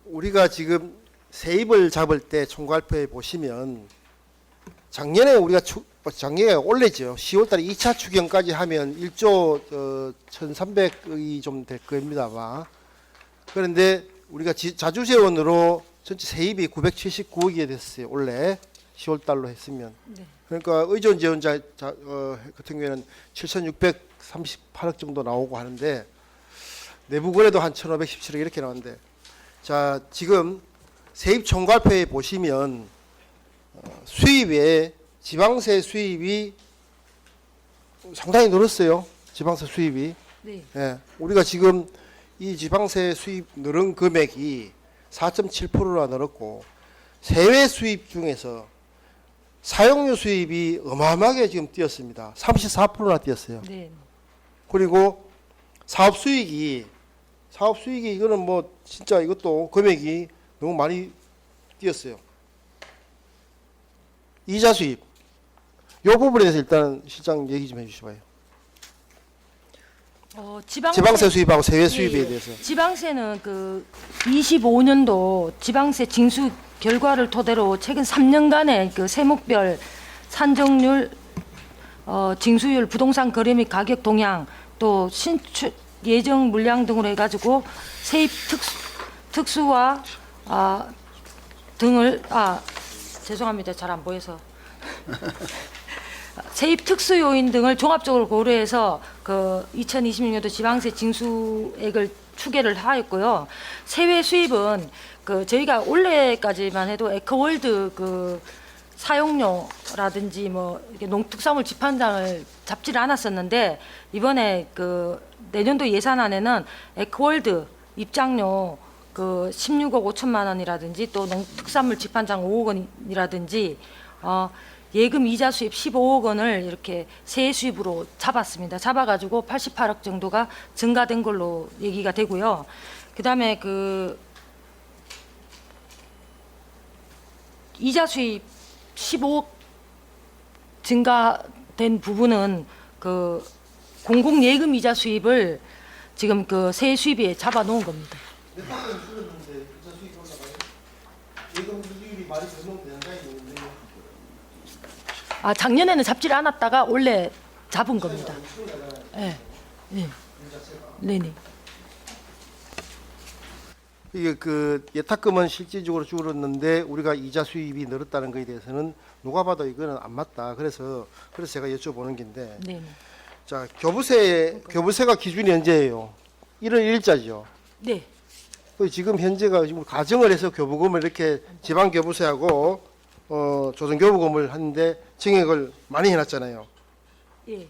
우리가 지금 세입을 잡을 때 총괄표에 보시면 작년에 우리가 작년에 올해죠. 10월달에 2차 추경까지 하면 1조 1,300억이 좀 될 겁니다. 아마. 그런데 우리가 자주재원으로 전체 세입이 979억이 됐어요. 올해 10월달로 했으면. 네. 그러니까 의존재원자 같은 경우에는 7,638억 정도 나오고 하는데 내부거래도 한 1,517억 이렇게 나오는데 자 지금 세입 총괄표에 보시면 수입에 지방세 수입이 상당히 늘었어요. 지방세 수입이. 네. 예, 우리가 지금 이 지방세 수입 늘은 금액이 4.7%나 늘었고 세외 수입 중에서 사용료 수입이 어마어마하게 지금 뛰었습니다. 34%나 뛰었어요. 네. 그리고 사업 수익이 이거는 뭐 진짜 이것도 금액이 너무 많이 뛰었어요. 이자 수입. 이 부분에 대해서 일단 실장 얘기 좀 해주시봐요. 지방세 수입하고 세외 수입에 예, 대해서. 지방세는 그 25년도 지방세 징수 결과를 토대로 최근 3년간의 그 세목별 산정률, 징수율, 부동산 거래 및 가격 동향, 또 신축 예정 물량 등으로 해가지고 세입 특수와 등을 죄송합니다. 잘 안 보여서. 세입 특수 요인 등을 종합적으로 고려해서 그 2026년도 지방세 징수액을 추계를 하였고요. 세외 수입은 그 저희가 올해까지만 해도 에코월드 그 사용료라든지 뭐 이렇게 농특산물 집판장을 잡지를 않았었는데 이번에 그 내년도 예산안에는 에코월드 입장료 그 16억 5천만 원이라든지 또 농특산물 집판장 5억 원이라든지 예금 이자 수입 15억 원을 이렇게 세외 수입으로 잡았습니다. 잡아가지고 88억 정도가 증가된 걸로 얘기가 되고요. 그다음에 그 이자 수입 15억 증가된 부분은 그 공공 예금 이자 수입을 지금 그 세외 수입에 잡아 놓은 겁니다. 작년에는 잡지를 않았다가 원래 잡은 겁니다. 네. 네. 네네. 이게 그 예탁금은 실질적으로 줄었는데 우리가 이자 수입이 늘었다는 것에 대해서는 누가 봐도 이거는 안 맞다. 그래서 제가 여쭤보는 건데. 네네. 자, 교부세가 기준이 언제예요? 1월 1일자죠. 네. 지금 현재가 지금 가정을 해서 교부금을 이렇게 지방 교부세하고 조정 교부금을 하는데 증액을 많이 해놨잖아요. 예.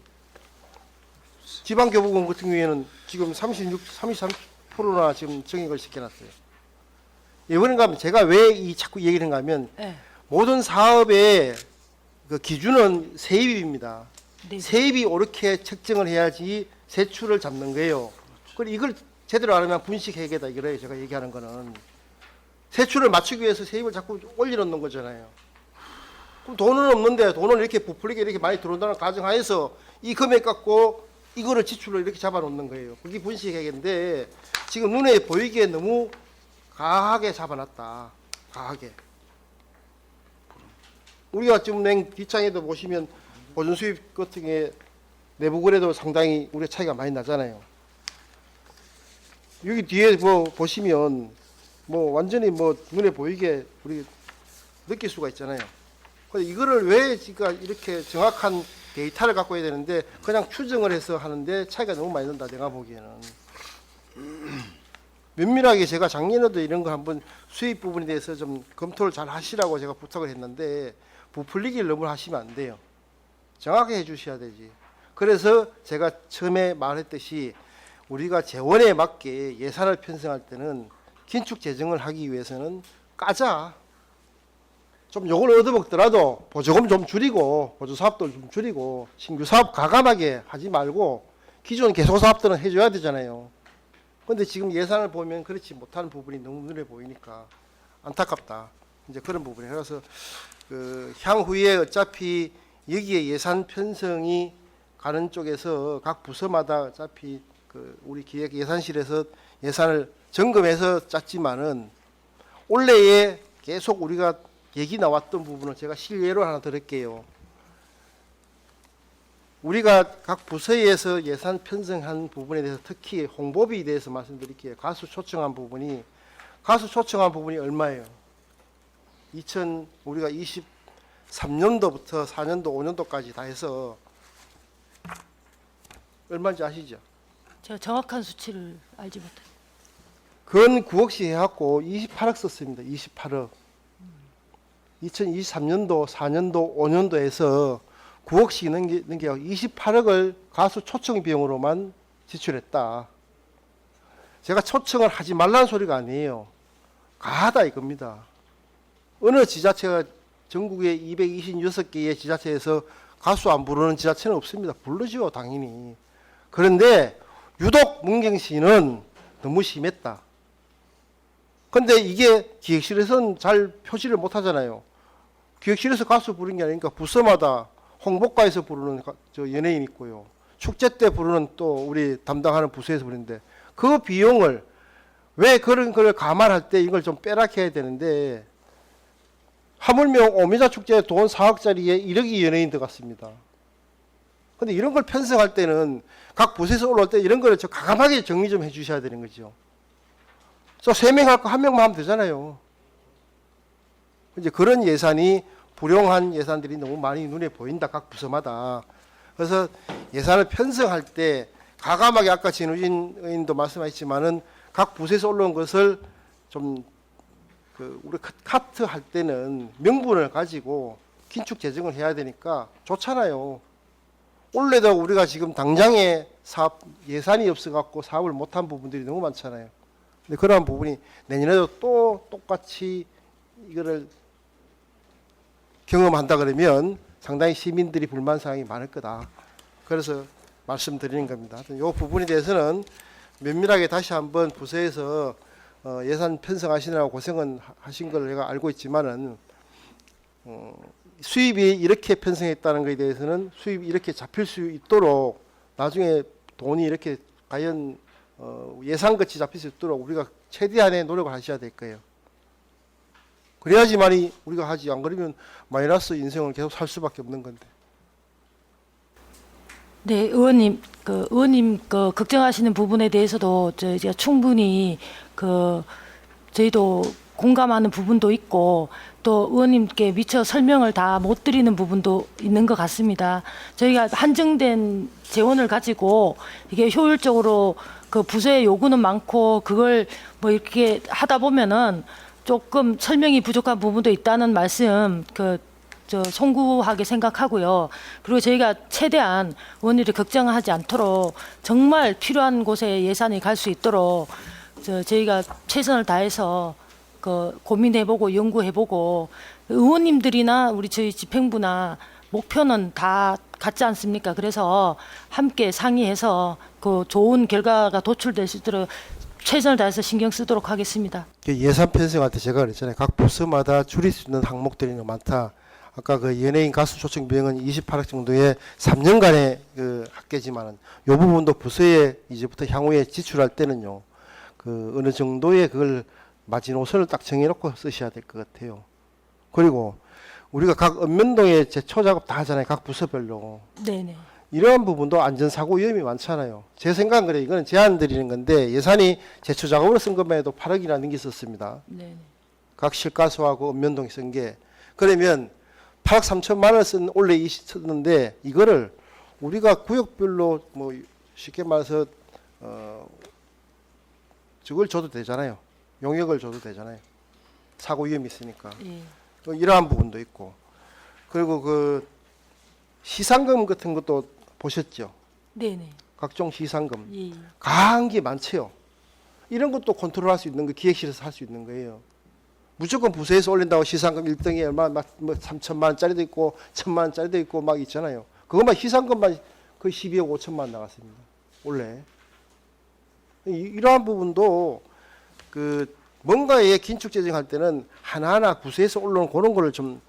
지방 교부금 같은 경우에는 지금 33%나 지금 증액을 시켜놨어요. 이번에 가면 제가 왜 자꾸 얘기를 한가 하면 네. 모든 사업의 그 기준은 세입입니다. 네. 세입이 옳게 책정을 해야지 세출을 잡는 거예요. 그리고 이걸 제대로 안 하면 분식회계다 이거래요. 제가 얘기하는 거는 세출을 맞추기 위해서 세입을 자꾸 올려놓는 거잖아요. 그럼 돈은 없는데 돈을 이렇게 부풀리게 이렇게 많이 들어온다는 가정하에서 이 금액 갖고 이거를 지출을 이렇게 잡아놓는 거예요. 그게 분식회계인데 지금 눈에 보이기에 너무 가하게 잡아놨다. 가하게. 우리가 지금 낸 뒷장에도 보시면 보존 수입 같은 게 내부 거래도 상당히 우리 차이가 많이 나잖아요. 여기 뒤에 뭐 보시면 뭐 완전히 뭐 눈에 보이게 우리 느낄 수가 있잖아요. 근데 이거를 왜 지금 이렇게 정확한 데이터를 갖고 해야 되는데 그냥 추정을 해서 하는데 차이가 너무 많이 난다 내가 보기에는. 면밀하게 제가 작년에도 이런 거 한번 수입 부분에 대해서 좀 검토를 잘 하시라고 제가 부탁을 했는데 부풀리기를 너무 하시면 안 돼요. 정확하게 해주셔야 되지. 그래서 제가 처음에 말했듯이 우리가 재원에 맞게 예산을 편성할 때는 긴축 재정을 하기 위해서는 까자. 좀 요걸 얻어먹더라도 보조금 좀 줄이고 보조 사업도 좀 줄이고 신규 사업 가감하게 하지 말고 기존 계속 사업들은 해줘야 되잖아요. 근데 지금 예산을 보면 그렇지 못하는 부분이 너무 눈에 보이니까 안타깝다. 이제 그런 부분이 그래서 그 향후에 어차피 여기에 예산 편성이 가는 쪽에서 각 부서마다 어차피 그 우리 기획 예산실에서 예산을 점검해서 짰지만은 올해에 계속 우리가 얘기 나왔던 부분을 제가 실례로 하나 드릴게요. 우리가 각 부서에서 예산 편성한 부분에 대해서 특히 홍보비에 대해서 말씀드릴게요. 가수 초청한 부분이 얼마예요? 우리가 23년도부터 4년도, 5년도까지 다 해서 얼마인지 아시죠? 제가 정확한 수치를 알지 못해요. 근 9억씩 해갖고 28억 썼습니다. 28억. 2023년도, 4년도, 5년도에서 9억씩 넘겨 28억을 가수 초청 비용으로만 지출했다. 제가 초청을 하지 말라는 소리가 아니에요. 가하다 이겁니다. 어느 지자체가 전국에 226개의 지자체에서 가수 안 부르는 지자체는 없습니다. 부르죠, 당연히. 그런데 유독 문경시는 너무 심했다. 근데 이게 기획실에서는 잘 표시를 못 하잖아요. 기획실에서 가수 부르는 게 아니니까 부서마다 홍보과에서 부르는 저 연예인 있고요. 축제 때 부르는 또 우리 담당하는 부서에서 부르는데 그 비용을 왜 그런 걸 감안할 때 이걸 좀 빼락해야 해야 되는데 하물며 오미자 축제에 돈 4억짜리에 1억이 연예인 들어갔습니다. 근데 이런 걸 편성할 때는 각 부서에서 올라올 때 이런 거를 좀 가감하게 정리 좀 해주셔야 되는 거죠. 저 3명 할 거 1명만 하면 되잖아요. 이제 그런 예산이 불용한 예산들이 너무 많이 눈에 보인다. 각 부서마다. 그래서 예산을 편성할 때 가감하게 아까 진우진 의원도 말씀하셨지만은 각 부서에서 올라온 것을 좀 우리 카트 할 때는 명분을 가지고 긴축 재정을 해야 되니까 좋잖아요. 올해도 우리가 지금 당장에 사업 예산이 없어갖고 사업을 못한 부분들이 너무 많잖아요. 근데 그러한 부분이 내년에도 또 똑같이 이거를 경험한다 그러면 상당히 시민들이 불만 사항이 많을 거다. 그래서 말씀드리는 겁니다. 이 부분에 대해서는 면밀하게 다시 한번 부서에서 예산 편성하시느라고 고생은 하신 걸 제가 알고 있지만은 수입이 이렇게 편성했다는 것에 대해서는 수입이 이렇게 잡힐 수 있도록 나중에 돈이 이렇게 과연 예상같이 잡힐 수 있도록 우리가 최대한의 노력을 하셔야 될 거예요. 그래야지만이 우리가 하지 안 그러면 마이너스 인생을 계속 살 수밖에 없는 건데. 네, 의원님 걱정하시는 부분에 대해서도 이제 충분히 저희도 공감하는 부분도 있고 또 의원님께 미처 설명을 다 못 드리는 부분도 있는 것 같습니다. 저희가 한정된 재원을 가지고 이게 효율적으로 그 부서의 요구는 많고 그걸 뭐 이렇게 하다 보면은 조금 설명이 부족한 부분도 있다는 말씀 송구하게 생각하고요. 그리고 저희가 최대한 의원님들이 걱정하지 않도록 정말 필요한 곳에 예산이 갈 수 있도록 저희가 최선을 다해서 고민해보고 연구해보고 의원님들이나 우리 저희 집행부나 목표는 다 같지 않습니까? 그래서 함께 상의해서 좋은 결과가 도출될 수 있도록 최선을 다해서 신경 쓰도록 하겠습니다. 예산 편성할 때 제가 그랬잖아요. 각 부서마다 줄일 수 있는 항목들이 너무 많다. 아까 그 연예인 가수 초청 비용은 28억 정도의 3년간의 그 학계지만은 요 부분도 부서에 이제부터 향후에 지출할 때는요. 그 어느 정도의 그걸 마지노선을 딱 정해놓고 쓰셔야 될 것 같아요. 그리고 우리가 각 읍면동에 제초 작업 다 하잖아요. 각 부서별로. 네네. 이러한 부분도 안전사고 위험이 많잖아요. 제 생각은 그래요. 이거는 제안 드리는 건데 예산이 제초 작업으로 쓴 것만 해도 8억이나 넘겼었습니다. 네네. 각 실가소하고 읍면동이 쓴 게. 그러면 8억 3천만 원을 원래 썼는데 이거를 우리가 구역별로 뭐 쉽게 말해서 저걸 줘도 되잖아요. 용역을 줘도 되잖아요. 사고 위험이 있으니까. 예. 이러한 부분도 있고. 그리고 그 시상금 같은 것도 보셨죠? 네네. 각종 시상금. 예. 강한 게 많지요. 이런 것도 컨트롤할 수 있는 거 기획실에서 할 수 있는 거예요. 무조건 부서에서 올린다고 시상금 1등이 얼마 막 3천만 원짜리도 있고 1천만 원짜리도 있고 막 있잖아요. 그것만 시상금만 거의 12억 5천만 원 나갔습니다. 원래. 이러한 부분도 그 뭔가에 긴축 재정할 때는 하나하나 구세에서 올라오는 그런 거를 좀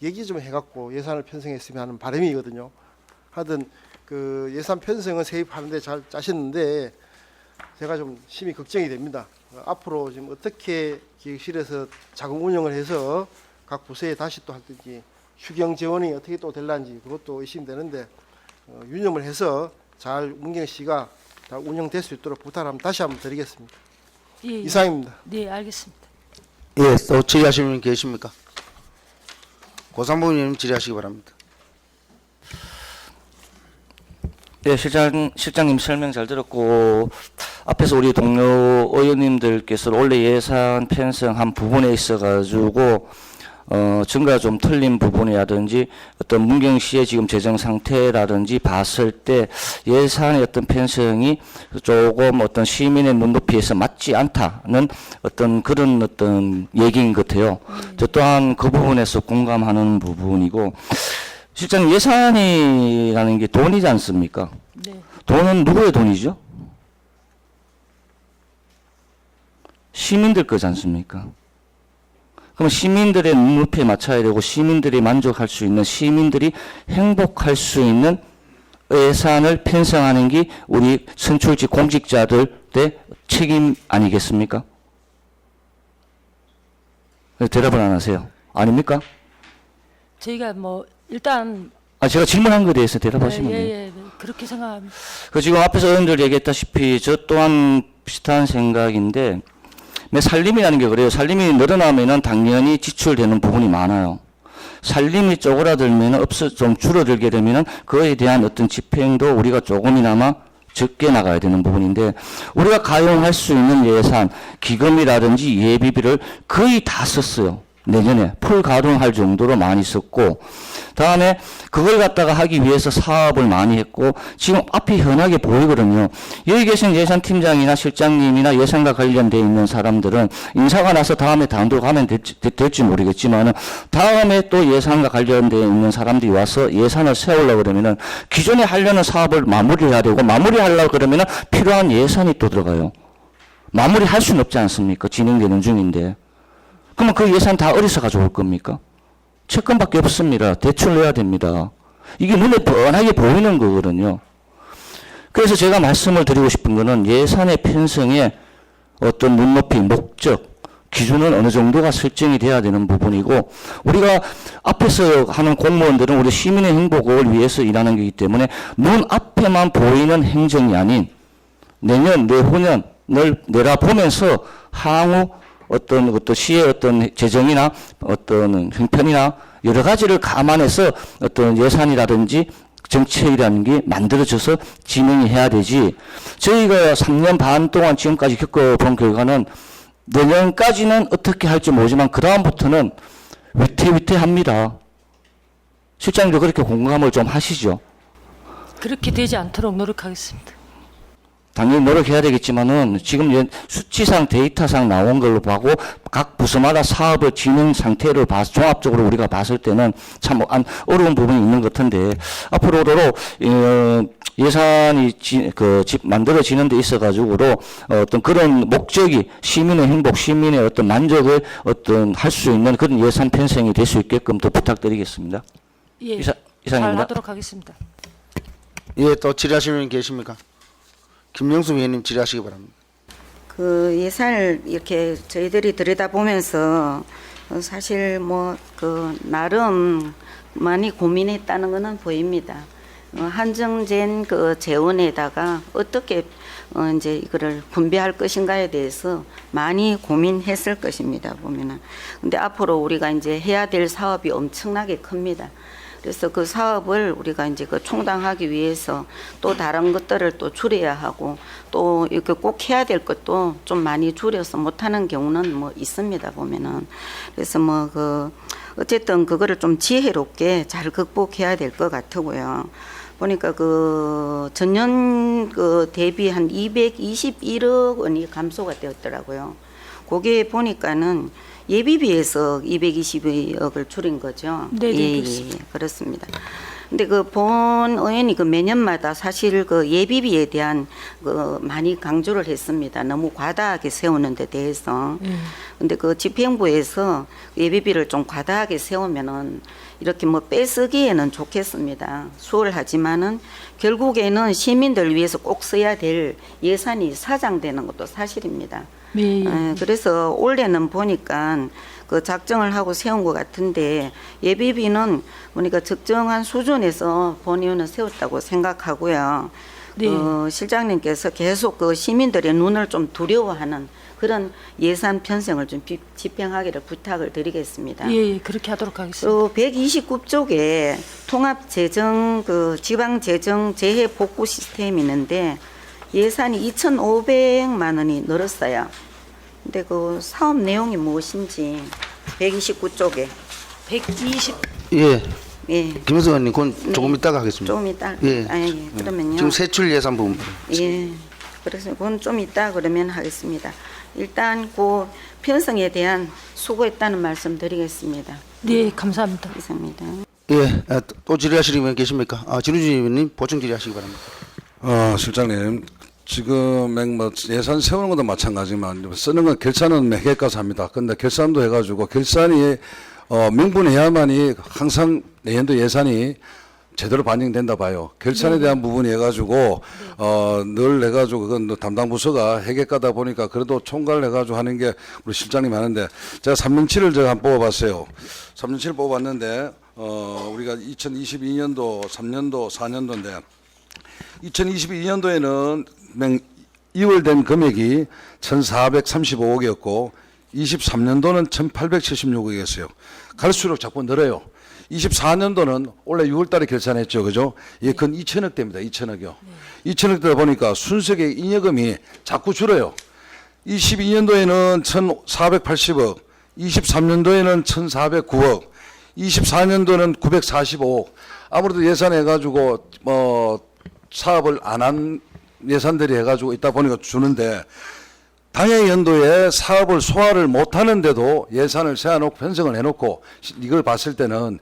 얘기 좀 해갖고 예산을 편성했으면 하는 바람이거든요. 하여튼 그 예산 편성은 세입하는데 잘 짜셨는데 제가 좀 심히 걱정이 됩니다. 앞으로 지금 어떻게 기획실에서 자금 운영을 해서 각 부서에 다시 또 할지 휴경 재원이 어떻게 또 될란지 그것도 의심되는데 유념을 해서 잘 문경 씨가 다 운영될 수 있도록 부탁을 한번 다시 한번 드리겠습니다. 예. 예. 이상입니다. 네, 알겠습니다. 예, 또 질의하시는 분 계십니까? 고상봉 의원님 질의하시기 바랍니다. 네, 실장님 설명 잘 들었고 앞에서 우리 동료 의원님들께서 원래 예산 편성한 부분에 있어가지고 증가 좀 틀린 부분이라든지 어떤 문경시의 지금 재정 상태라든지 봤을 때 예산의 어떤 편성이 조금 어떤 시민의 눈높이에서 맞지 않다는 어떤 그런 어떤 얘기인 것 같아요. 저 또한 그 부분에서 공감하는 부분이고 실장님 예산이라는 게 돈이지 않습니까? 네. 돈은 누구의 돈이죠? 시민들 거지 않습니까? 그럼 시민들의 눈높이에 맞춰야 되고 시민들이 만족할 수 있는 시민들이 행복할 수 있는 예산을 편성하는 게 우리 선출직 공직자들의 책임 아니겠습니까? 대답을 안 하세요. 아닙니까? 저희가 뭐 일단 제가 질문한 것에 대해서 대답하시면 돼요. 예, 그렇게 생각합니다. 그 지금 앞에서 의원들 얘기했다시피 저 또한 비슷한 생각인데 살림이라는 게 그래요. 살림이 늘어나면은 당연히 지출되는 부분이 많아요. 살림이 쪼그라들면 좀 줄어들게 되면은 그에 대한 어떤 집행도 우리가 조금이나마 적게 나가야 되는 부분인데 우리가 가용할 수 있는 예산, 기금이라든지 예비비를 거의 다 썼어요. 내년에 풀 가동할 정도로 많이 썼고 다음에 그걸 갖다가 하기 위해서 사업을 많이 했고 지금 앞이 현하게 보이거든요. 여기 계신 예산팀장이나 실장님이나 예산과 관련되어 있는 사람들은 인사가 나서 다음에 단독 가면 될지 모르겠지만 다음에 또 예산과 관련되어 있는 사람들이 와서 예산을 세우려고 그러면은 기존에 하려는 사업을 마무리해야 되고 마무리하려고 그러면은 필요한 예산이 또 들어가요. 마무리할 수는 없지 않습니까? 진행되는 중인데. 그러면 그 예산 다 어디서 가져올 겁니까? 채권밖에 없습니다. 대출 내야 됩니다. 이게 눈에 뻔하게 보이는 거거든요. 그래서 제가 말씀을 드리고 싶은 거는 예산의 편성에 어떤 눈높이, 목적, 기준은 어느 정도가 설정이 돼야 되는 부분이고 우리가 앞에서 하는 공무원들은 우리 시민의 행복을 위해서 일하는 거기 때문에 눈앞에만 보이는 행정이 아닌 내년, 내후년을 내다보면서 향후 어떤 시의 어떤 재정이나 어떤 형편이나 여러 가지를 감안해서 어떤 예산이라든지 정책이라는 게 만들어져서 진행이 해야 되지. 저희가 3년 반 동안 지금까지 겪어본 결과는 내년까지는 어떻게 할지 모르지만 그 다음부터는 위태위태합니다. 실장님도 그렇게 공감을 좀 하시죠? 그렇게 되지 않도록 노력하겠습니다. 당연히 노력해야 되겠지만은 지금 수치상 데이터상 나온 걸로 보고 각 부서마다 사업의 진행 상태를 종합적으로 우리가 봤을 때는 참 어려운 부분이 있는 것 같은데 앞으로도 예산이 만들어지는 데 있어가지고 어떤 그런 목적이 시민의 행복, 시민의 어떤 만족을 할 수 있는 그런 예산 편성이 될 수 있게끔 더 부탁드리겠습니다. 예, 이상입니다. 잘 하도록 하겠습니다. 예, 또 질의하시는 분 계십니까? 김영수 위원님 질의하시기 바랍니다. 그 예산을 이렇게 저희들이 들여다보면서 사실 나름 많이 고민했다는 것은 보입니다. 한정된 그 재원에다가 어떻게 이제 이거를 분배할 것인가에 대해서 많이 고민했을 것입니다. 보면은. 근데 앞으로 우리가 이제 해야 될 사업이 엄청나게 큽니다. 그래서 그 사업을 우리가 이제 그 충당하기 위해서 또 다른 것들을 또 줄여야 하고 또 이렇게 꼭 해야 될 것도 좀 많이 줄여서 못하는 경우는 있습니다. 보면은. 그래서 어쨌든 그거를 좀 지혜롭게 잘 극복해야 될 것 같고요. 보니까 전년 대비 한 221억 원이 감소가 되었더라고요. 거기에 보니까는 예비비에서 222억을 줄인 거죠. 네, 예, 그렇습니다. 그렇습니다. 근데 본 의원이 매년마다 사실 예비비에 대한 많이 강조를 했습니다. 너무 과다하게 세우는 데 대해서. 근데 집행부에서 예비비를 좀 과다하게 세우면은 이렇게 빼쓰기에는 좋겠습니다. 수월하지만은 결국에는 시민들 위해서 꼭 써야 될 예산이 사장되는 것도 사실입니다. 네. 그래서 올해는 보니까 작정을 하고 세운 것 같은데 예비비는 보니까 적정한 수준에서 본 의원은 세웠다고 생각하고요. 네. 실장님께서 계속 시민들의 눈을 좀 두려워하는 그런 예산 편성을 좀 집행하기를 부탁을 드리겠습니다. 예, 그렇게 하도록 하겠습니다. 또 129쪽에 통합재정 지방재정 재해복구 시스템이 있는데 예산이 2,500만 원이 늘었어요. 근데 사업 내용이 무엇인지 129쪽에 120. 예, 예. 김영수 의원님, 그건 조금 이따가 하겠습니다. 조금 이따. 예. 그러면요. 지금 세출 예산 부분. 예. 그래서 그건 좀 이따 그러면 하겠습니다. 일단 편성에 대한 수고했다는 말씀 드리겠습니다. 네, 감사합니다. 이상입니다. 예, 또 질의하시는 분 계십니까? 진우진 의원님 보충 질의하시기 바랍니다. 실장님, 지금 예산 세우는 것도 마찬가지지만 쓰는 건 결산은 매개가서 합니다. 근데 결산도 해가지고 결산이 명분해야만이 항상 내년도 예산이 제대로 반영된다 봐요. 결산에 대한 부분이 해가지고 늘 해가지고 그건 담당 부서가 회계가다 보니까 그래도 총괄 해가지고 하는 게 우리 실장님 하는데 제가 3년치를 제가 한번 뽑아봤어요. 3년치를 뽑아봤는데 우리가 2022년도, 3년도, 4년도인데 2022년도에는 이월된 금액이 1,435억이었고 23년도는 1,876억이었어요. 갈수록 자꾸 늘어요. 24년도는 원래 6월 달에 결산했죠. 그죠? 이게 근 2천억 대입니다. 2천억이요. 2천억 대다 보니까 순수하게 잉여금이 자꾸 줄어요. 22년도에는 1,480억, 23년도에는 1,409억, 24년도는 945억. 아무래도 예산해가지고 사업을 안 한 예산들이 해가지고 있다 보니까 주는데 당해 연도에 사업을 소화를 못하는데도 예산을 세워놓고 편성을 해놓고 이걸 봤을 때는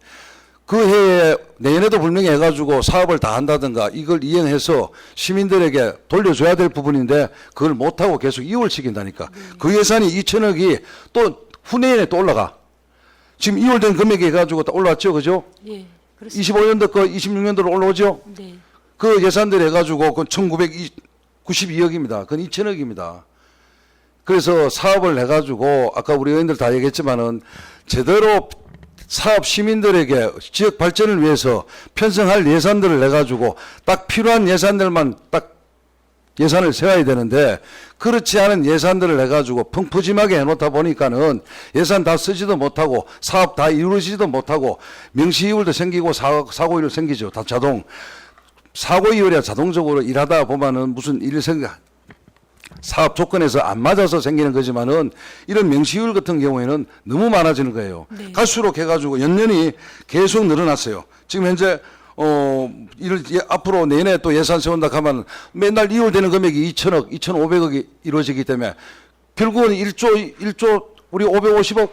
그 해에 내년에도 분명히 해가지고 사업을 다 한다든가 이걸 이행해서 시민들에게 돌려줘야 될 부분인데 그걸 못하고 계속 이월시킨다니까. 그 예산이 2천억이 또 후내년에 또 올라가. 지금 이월된 금액이 해가지고 또 올라왔죠. 그죠? 예, 그렇습니다. 25년도 거 26년도로 올라오죠. 네. 그 예산들 해가지고 그 1992억입니다. 그건 2천억입니다. 그래서 사업을 해가지고 아까 우리 의원들 다 얘기했지만은 제대로 사업 시민들에게 지역 발전을 위해서 편성할 예산들을 내가지고 딱 필요한 예산들만 딱 예산을 세워야 되는데 그렇지 않은 예산들을 해가지고 펑푸짐하게 해놓다 보니까는 예산 다 쓰지도 못하고 사업 다 이루어지지도 못하고 명시이율도 생기고 사고이율 생기죠. 다 자동. 사고이율이야 자동적으로 일하다 보면은 무슨 일이 사업 조건에서 안 맞아서 생기는 거지만은 이런 명시율 같은 경우에는 너무 많아지는 거예요. 네. 갈수록 해가지고 연년이 계속 늘어났어요. 지금 현재 앞으로 내년에 또 예산 세운다 하면 맨날 이월되는 금액이 2천억, 2,500억이 이루어지기 때문에 결국은 1조 우리 550억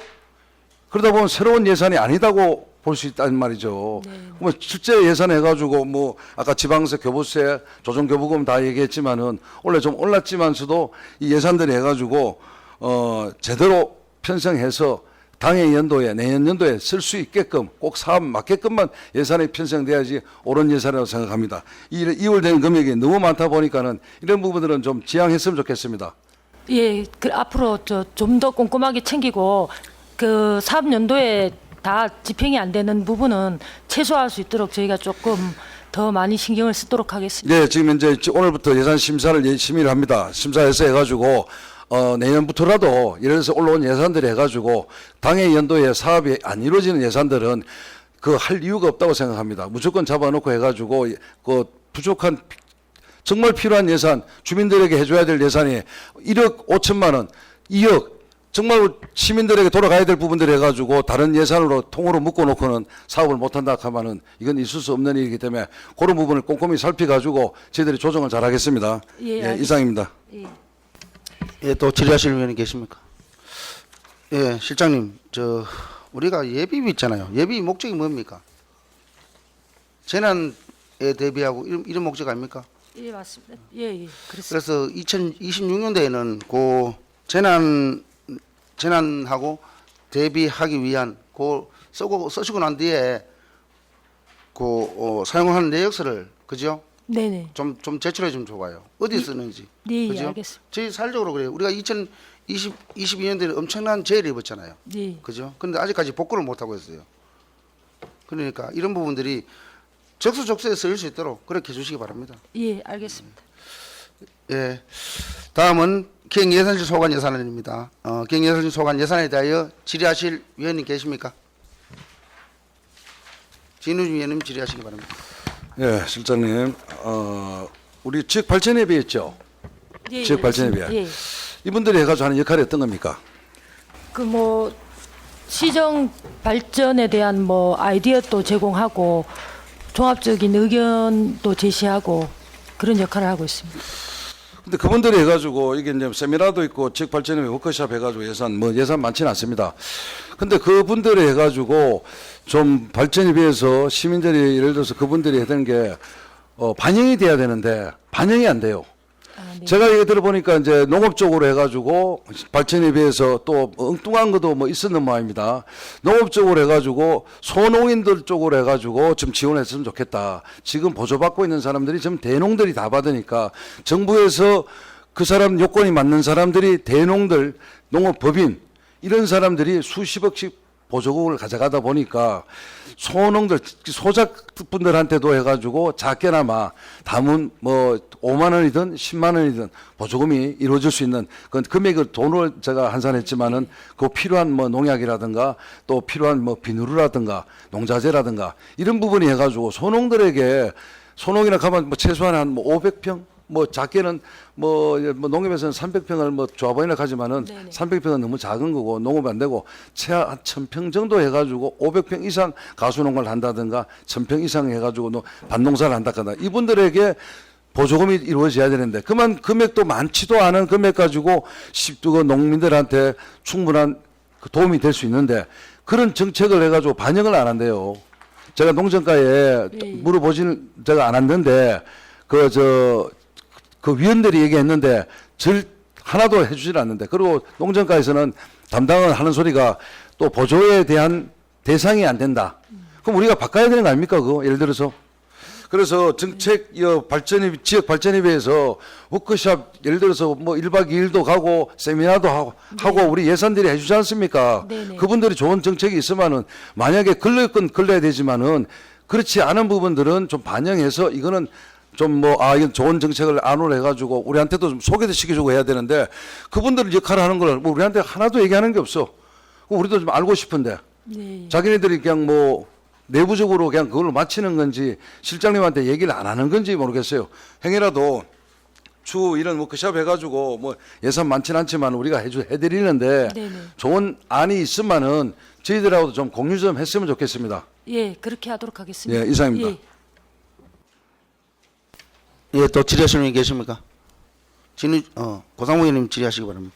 그러다 보면 새로운 예산이 아니다고 볼 수 있다는 말이죠. 뭐 실제 예산해가지고 뭐 아까 지방세, 교부세, 조정교부금 다 얘기했지만은 원래 좀 올랐지만서도 이 예산들이 해가지고 제대로 편성해서 당해 연도에 내년 연도에 쓸 수 있게끔 꼭 사업 맞게끔만 예산이 편성돼야지 옳은 예산이라고 생각합니다. 이월된 금액이 너무 많다 보니까는 이런 부분들은 좀 지양했으면 좋겠습니다. 예, 앞으로 좀 더 꼼꼼하게 챙기고 그 사업 연도에 다 집행이 안 되는 부분은 최소화할 수 있도록 저희가 조금 더 많이 신경을 쓰도록 하겠습니다. 네, 지금 이제 오늘부터 예산 심사를 심의를 합니다. 심사해서 해가지고 내년부터라도 예를 들어서 올라온 예산들이 해가지고 당해 연도에 사업이 안 이루어지는 예산들은 그 할 이유가 없다고 생각합니다. 무조건 잡아놓고 해가지고 그 부족한 정말 필요한 예산, 주민들에게 해줘야 될 예산이 1억 5천만 원, 2억 정말 시민들에게 돌아가야 될 부분들 해가지고 다른 예산으로 통으로 묶어놓고는 사업을 못한다 하면은 이건 있을 수 없는 일이기 때문에 그런 부분을 꼼꼼히 살펴가지고 저희들이 조정을 잘하겠습니다. 예, 이상입니다. 예. 예, 또 질의하실 의원님 계십니까? 예, 실장님, 우리가 예비비 있잖아요. 예비 목적이 뭡니까? 재난에 대비하고 이런 목적 아닙니까? 예, 맞습니다. 예, 그렇습니다. 그래서 2026년도에는 그 재난하고 대비하기 위한 쓰시고 난 뒤에 사용하는 내역서를 그죠? 네네. 좀 제출해 좀 줘봐요. 어디 쓰는지. 네, 그죠? 알겠습니다. 저희 사회적으로 그래요. 우리가 2022년도에 엄청난 재해를 입었잖아요. 네. 그죠? 근데 아직까지 복구를 못 하고 있어요. 그러니까 이런 부분들이 적수적소에 쓰일 수 있도록 그렇게 해주시기 바랍니다. 예, 알겠습니다. 예. 다음은 기획예산실 소관 예산안입니다. 기획예산실 소관 예산에 대하여 질의하실 위원님 계십니까? 진우진 위원님 질의하시기 바랍니다. 예, 실장님, 우리 지역 발전에 비했죠. 예, 지역 발전에 비해. 예. 이분들이 해가지고 하는 역할이 어떤 겁니까? 시정 발전에 대한 아이디어도 제공하고 종합적인 의견도 제시하고 그런 역할을 하고 있습니다. 근데 그분들이 해가지고 이게 이제 세미나도 있고 지역 발전에 워크숍 해가지고 예산 많지는 않습니다. 근데 그분들이 해가지고 좀 발전에 비해서 시민들이 예를 들어서 그분들이 해던 게 반영이 돼야 되는데 반영이 안 돼요. 네. 제가 얘기 들어보니까 이제 농업 쪽으로 해가지고 발전에 비해서 또 엉뚱한 것도 있었는 모양입니다. 농업 쪽으로 해가지고 소농인들 쪽으로 해가지고 좀 지원했으면 좋겠다. 지금 보조받고 있는 사람들이 지금 대농들이 다 받으니까 정부에서 그 사람 요건이 맞는 사람들이 대농들, 농업법인 이런 사람들이 수십억씩 보조금을 가져가다 보니까 소농들, 소작분들한테도 해가지고 작게나마 담은 5만 원이든 10만 원이든 보조금이 이루어질 수 있는 그 금액을 돈을 제가 환산했지만은 그 필요한 농약이라든가 또 필요한 비누라든가 농자재라든가 이런 부분이 해가지고 소농들에게 소농이나 가면 최소한 한 500평 작게는 농협에서는 300평을 조합원이라 하지만은 네네. 300평은 너무 작은 거고 농업이 안 되고 최하 1000평 정도 해가지고 500평 이상 가수농가를 한다든가 1000평 이상 해가지고 밭농사를 한다거나 이분들에게 보조금이 이루어져야 되는데 그만 금액도 많지도 않은 금액 가지고 농민들한테 충분한 도움이 될 수 있는데 그런 정책을 해가지고 반영을 안 한대요. 제가 농정가에 물어보지는 제가 안 했는데 그 위원들이 얘기했는데 하나도 해주질 않는데 그리고 농정가에서는 담당을 하는 소리가 또 보조에 대한 대상이 안 된다. 그럼 우리가 바꿔야 되는 거 아닙니까? 그거 예를 들어서 그래서 정책 지역 발전에 비해서 워크숍 예를 들어서 1박 2일도 가고 세미나도 하고 우리 예산들이 해주지 않습니까? 네네. 그분들이 좋은 정책이 있으면은 만약에 걸릴 건 걸려야 되지만은 그렇지 않은 부분들은 좀 반영해서 이거는 좀 이건 좋은 정책을 안으로 해가지고 우리한테도 좀 소개도 시켜주고 해야 되는데 그분들 역할을 하는 걸 우리한테 하나도 얘기하는 게 없어. 우리도 좀 알고 싶은데 네. 자기네들이 그냥 내부적으로 그냥 그걸로 마치는 건지 실장님한테 얘기를 안 하는 건지 모르겠어요. 행여라도 이런 워크숍 해가지고 예산 많지는 않지만 우리가 해드리는데 네네. 좋은 안이 있으면은 저희들하고도 좀 공유 좀 했으면 좋겠습니다. 예, 그렇게 하도록 하겠습니다. 예, 이상입니다. 예. 예, 또 질의하실 분이 계십니까? 고상무 의원님 질의하시기 바랍니다.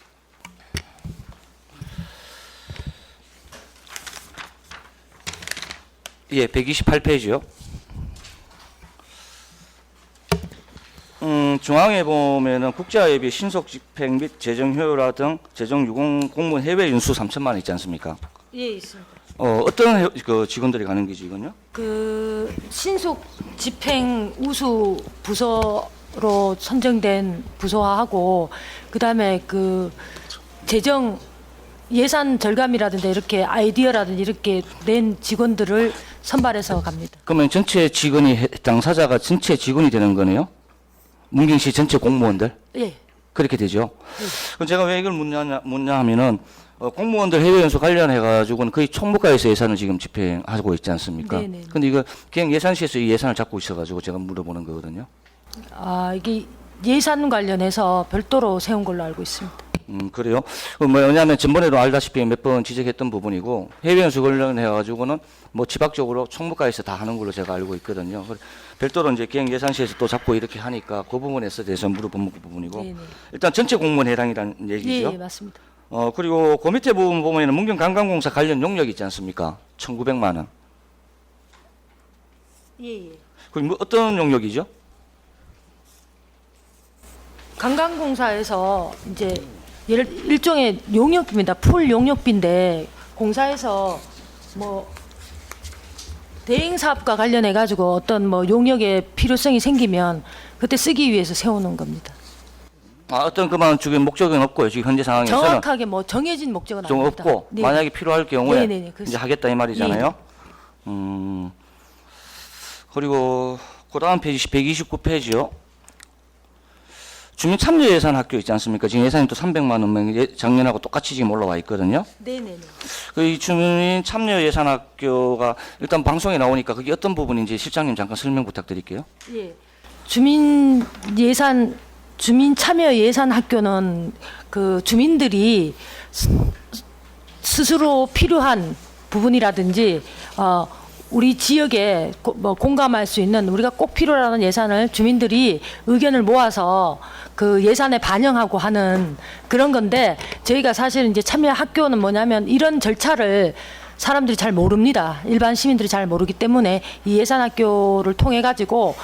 예, 128페이지요. 중앙에 보면은 국제화합의 신속 집행 및 재정 효율화 등 재정 유공 공무원 해외 연수 3천만 원 있지 않습니까? 예, 있습니다. 어떤 그 직원들이 가는 거지 이건요? 그 신속 집행 우수 부서로 선정된 부서하고 그다음에 그 재정 예산 절감이라든지 이렇게 아이디어라든지 이렇게 낸 직원들을 선발해서 갑니다. 그러면 전체 직원이 당사자가 전체 직원이 되는 거네요? 문경시 전체 공무원들? 예. 그렇게 되죠. 그럼 제가 왜 이걸 묻냐 하면은 공무원들 해외 연수 관련해 가지고는 거의 총무과에서 예산을 지금 집행하고 있지 않습니까? 네네. 근데 이거 그냥 예산시에서 이 예산을 잡고 있어 가지고 제가 물어보는 거거든요. 아, 이게 예산 관련해서 별도로 세운 걸로 알고 있습니다. 그래요? 왜냐하면 전번에도 알다시피 몇 번 지적했던 부분이고 해외 연수 관련해 가지고는 뭐 지박적으로 총무과에서 다 하는 걸로 제가 알고 있거든요. 별도로 이제 기획 예산시에서 또 잡고 이렇게 하니까 그 부분에서 대해서 물어본 부분이고 네네. 일단 전체 공무원 해당이라는 얘기죠. 예, 맞습니다. 그리고 그 밑에 부분 보면은 문경관광공사 관련 용역 있지 않습니까? 1,900만 원. 예, 예. 그리고 뭐 어떤 용역이죠? 관광공사에서 이제 일종의 용역비입니다. 풀 용역비인데 공사에서 뭐 대행 사업과 관련해 가지고 어떤 뭐 용역의 필요성이 생기면 그때 쓰기 위해서 세우는 겁니다. 어떤 그만 지금 목적은 없고요. 지금 현재 상황에서는 정확하게 뭐 정해진 목적은 좀 아닙니다. 없고 네. 만약에 필요할 경우에 네네네, 그렇습니다. 이제 하겠다 이 말이잖아요. 그리고 그 다음 페이지 129페이지요. 주민 참여 예산 학교 있지 않습니까? 지금 예산이 또 300만 원, 작년하고 똑같이 지금 올라와 있거든요. 네네네. 이 주민 참여 예산 학교가 일단 방송에 나오니까 그게 어떤 부분인지 실장님 잠깐 설명 부탁드릴게요. 예. 주민 참여 예산 학교는 그 주민들이 스스로 필요한 부분이라든지 우리 지역에 뭐 공감할 수 있는 우리가 꼭 필요하는 예산을 주민들이 의견을 모아서 그 예산에 반영하고 하는 그런 건데 저희가 사실 이제 참여 학교는 뭐냐면 이런 절차를 사람들이 잘 모릅니다. 일반 시민들이 잘 모르기 때문에 이 예산 학교를 통해 가지고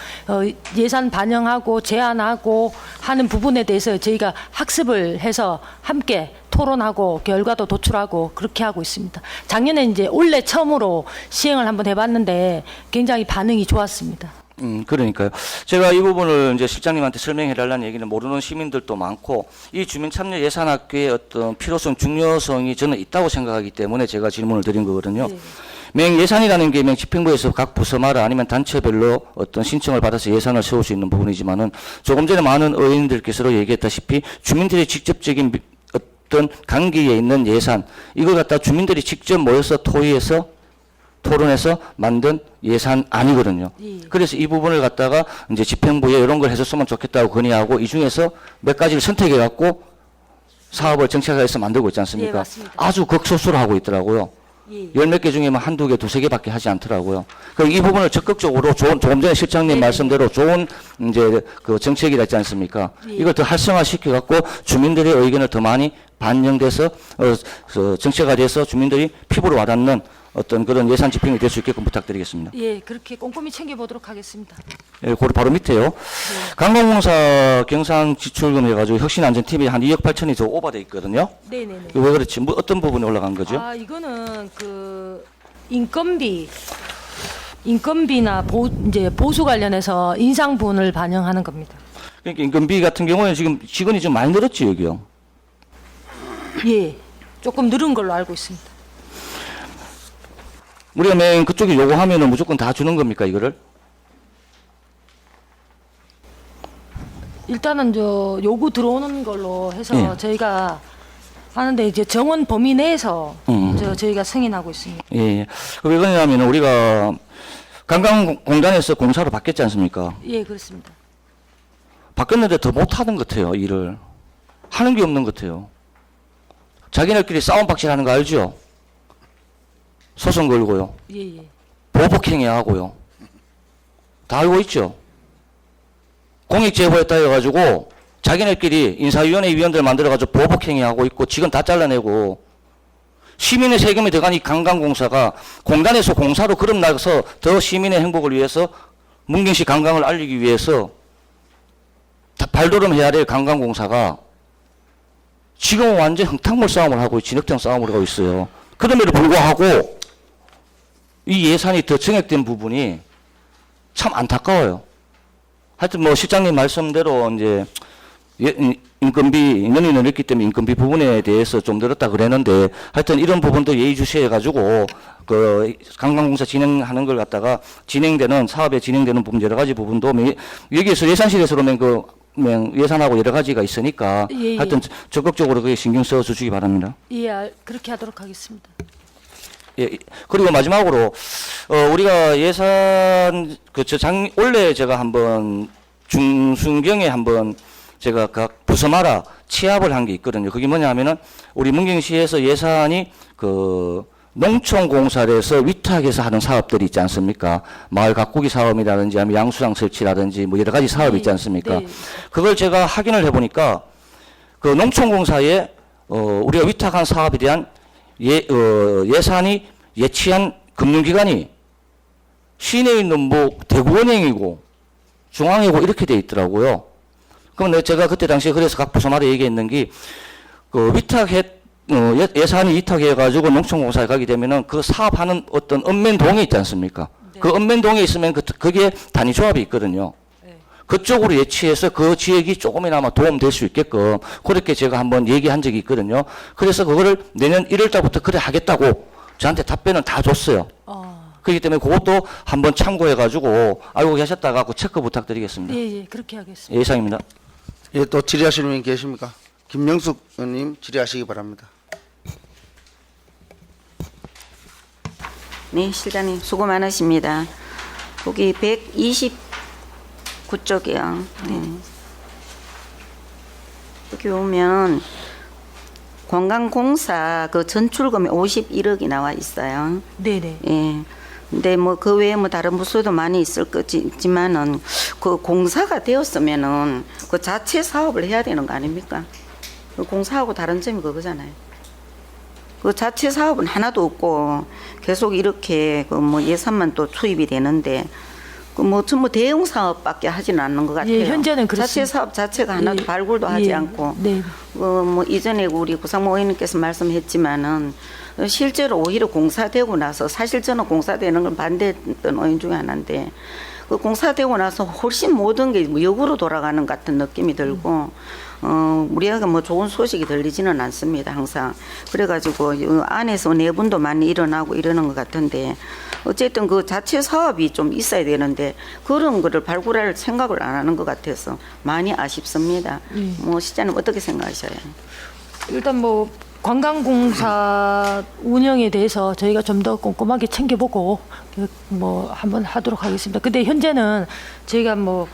예산 반영하고 제안하고 하는 부분에 대해서 저희가 학습을 해서 함께 토론하고 결과도 도출하고 그렇게 하고 있습니다. 작년에 이제 올해 처음으로 시행을 한번 해봤는데 굉장히 반응이 좋았습니다. 그러니까요. 제가 이 부분을 이제 실장님한테 설명해 달라는 얘기는 모르는 시민들도 많고 이 주민 참여 예산 학교의 어떤 필요성, 중요성이 저는 있다고 생각하기 때문에 제가 질문을 드린 거거든요. 네. 맹 예산이라는 게 맹 집행부에서 각 부서마다 아니면 단체별로 어떤 신청을 받아서 예산을 세울 수 있는 부분이지만은 조금 전에 많은 의원님들께서도 얘기했다시피 주민들의 직접적인 어떤 관계에 있는 예산 이걸 갖다 주민들이 직접 모여서 토론해서 만든 예산 아니거든요. 예. 그래서 이 부분을 갖다가 이제 집행부에 이런 걸 해줬으면 좋겠다고 건의하고 이 중에서 몇 가지를 선택해 갖고 사업을 정책화해서 만들고 있지 않습니까? 예, 맞습니다. 아주 극소수로 하고 있더라고요. 예. 열 몇 개 중에만 한두 개, 두세 개밖에 하지 않더라고요. 그이 부분을 적극적으로 조금 전에 실장님 네. 말씀대로 좋은 이제 그 정책이라 했지 않습니까? 예. 이걸 더 활성화시켜 갖고 주민들의 의견을 더 많이 반영돼서 정책화돼서 주민들이 피부로 와닿는 어떤 그런 예산 집행이 될 수 있게끔 부탁드리겠습니다. 예, 그렇게 꼼꼼히 챙겨보도록 하겠습니다. 예, 그 바로 밑에요. 관광공사 경상 지출금 해가지고 혁신안전팀이 한 2억 8천이 더 오버돼 있거든요. 네네네. 이거 왜 그렇지? 뭐 어떤 부분이 올라간 거죠? 이거는 그 인건비나 이제 보수 관련해서 인상분을 반영하는 겁니다. 그러니까 인건비 같은 경우에 지금 직원이 좀 많이 늘었지 여기요. 예, 조금 늘은 걸로 알고 있습니다. 우리가 맨 그쪽에 요구하면은 무조건 다 주는 겁니까 이거를? 일단은 요구 들어오는 걸로 해서 예. 저희가 하는데 이제 정원 범위 내에서 음. 저희가 승인하고 있습니다. 예. 왜 그러냐면 우리가 관광공단에서 공사로 바뀌었지 않습니까? 예, 그렇습니다. 바뀌었는데 더 못하는 것 같아요 일을. 하는 게 없는 것 같아요. 자기네끼리 싸움 박질하는 거 알죠? 소송 걸고요. 예, 예. 보복행위 하고요. 다 알고 있죠? 공익제보했다 해가지고 자기네끼리 인사위원회 위원들 만들어가지고 보복행위하고 있고 지금 다 잘라내고 시민의 세금이 들어간 이 관광공사가 공단에서 공사로 거듭나서 더 시민의 행복을 위해서 문경시 관광을 알리기 위해서 발돋움해야 될 관광공사가 지금 완전 흥탕물 싸움을 하고 진흙탕 싸움을 하고 있어요. 그럼에도 불구하고 이 예산이 더 증액된 부분이 참 안타까워요. 하여튼 뭐 실장님 말씀대로 이제 인건비 인원이 늘었기 때문에 인건비 부분에 대해서 좀 늘었다 그랬는데 하여튼 이런 부분도 예의주시해 가지고 그 관광공사 진행하는 걸 갖다가 진행되는 사업에 진행되는 부분 여러 가지 부분도 여기에서 예산실에서 그러면 그 예산하고 여러 가지가 있으니까 예, 예. 하여튼 적극적으로 그게 신경 써 주시기 바랍니다. 예, 그렇게 하도록 하겠습니다. 예, 그리고 마지막으로 우리가 예산 원래 제가 한번 중순경에 한번 제가 각 부서마다 취합을 한 게 있거든요. 그게 뭐냐면은 우리 문경시에서 예산이 그 농촌공사에서 위탁해서 하는 사업들이 있지 않습니까? 마을 가꾸기 사업이라든지 아니면 양수장 설치라든지 뭐 여러 가지 사업이 있지 않습니까? 네. 그걸 제가 확인을 해보니까 그 농촌공사에 우리가 위탁한 사업에 대한 예산이 예치한 금융기관이 시내에 있는 뭐 대구은행이고 중앙이고 이렇게 돼 있더라고요. 그럼 제가 그때 당시에 그래서 각 부서마다 얘기했는 게 그 예산이 위탁해가지고 농촌공사에 가게 되면은 그 사업하는 어떤 읍면동이 있지 않습니까? 네. 그 읍면동에 있으면 그게 단위조합이 있거든요. 네. 그쪽으로 예치해서 그 지역이 조금이나마 도움될 수 있게끔 그렇게 제가 한번 얘기한 적이 있거든요. 그래서 그거를 내년 1월달부터 그래 하겠다고 저한테 답변은 다 줬어요. 그렇기 때문에 그것도 한번 참고해가지고 알고 계셨다가 그 체크 부탁드리겠습니다. 예, 그렇게 하겠습니다. 예, 이상입니다. 예, 또 질의하시는 분 계십니까? 김명숙 의원님 질의하시기 바랍니다. 네, 실장님 수고 많으십니다. 거기 129쪽이요. 네. 여기 오면 관광공사 그 전출금이 51억이 나와 있어요. 네네. 예. 근데 뭐 그 외에 뭐 다른 부서도 많이 있을 거지만은 그 공사가 되었으면은 그 자체 사업을 해야 되는 거 아닙니까? 그 공사하고 다른 점이 그거잖아요. 그 자체 사업은 하나도 없고 계속 이렇게 그 뭐 예산만 또 투입이 되는데 그 뭐 전부 대형 사업밖에 하지는 않는 것 같아요. 예, 현재는 그렇습니다. 자체 사업 자체가 하나도 예, 발굴도 하지 예, 않고 네. 뭐 이전에 우리 구상모 의원님께서 말씀했지만은 실제로 오히려 공사되고 나서 사실 저는 공사되는 걸 반대했던 의원 중에 하나인데 그 공사되고 나서 훨씬 모든 게 역으로 돌아가는 것 같은 느낌이 들고 우리가 뭐 좋은 소식이 들리지는 않습니다 항상. 그래가지고 안에서 내분도 많이 일어나고 이러는 것 같은데 어쨌든 그 자체 사업이 좀 있어야 되는데 그런 거를 발굴할 생각을 안 하는 것 같아서 많이 아쉽습니다. 뭐 시장님 어떻게 생각하셔요? 일단 뭐 관광공사 운영에 대해서 저희가 좀 더 꼼꼼하게 챙겨보고 뭐 한번 하도록 하겠습니다. 근데 현재는 저희가 뭐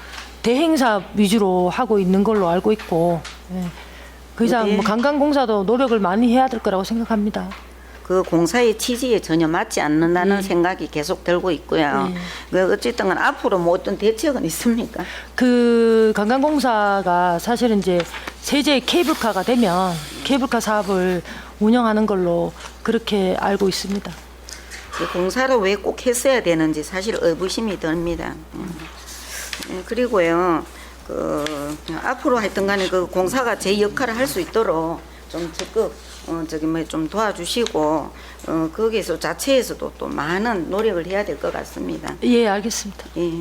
대행사 위주로 하고 있는 걸로 알고 있고 그 이상 뭐 관광공사도 노력을 많이 해야 될 거라고 생각합니다. 그 공사의 취지에 전혀 맞지 않는다는 생각이 계속 들고 있고요. 그 어쨌든 간 앞으로 뭐 어떤 대책은 있습니까? 그 관광공사가 사실은 이제 세제 케이블카가 되면 케이블카 사업을 운영하는 걸로 그렇게 알고 있습니다. 그 공사를 왜 꼭 했어야 되는지 사실 의구심이 듭니다. 그리고요, 그 앞으로 하여튼 간에 그 공사가 제 역할을 할 수 있도록 좀 적극 좀 도와주시고 거기에서 자체에서도 또 많은 노력을 해야 될 것 같습니다. 예, 알겠습니다. 예.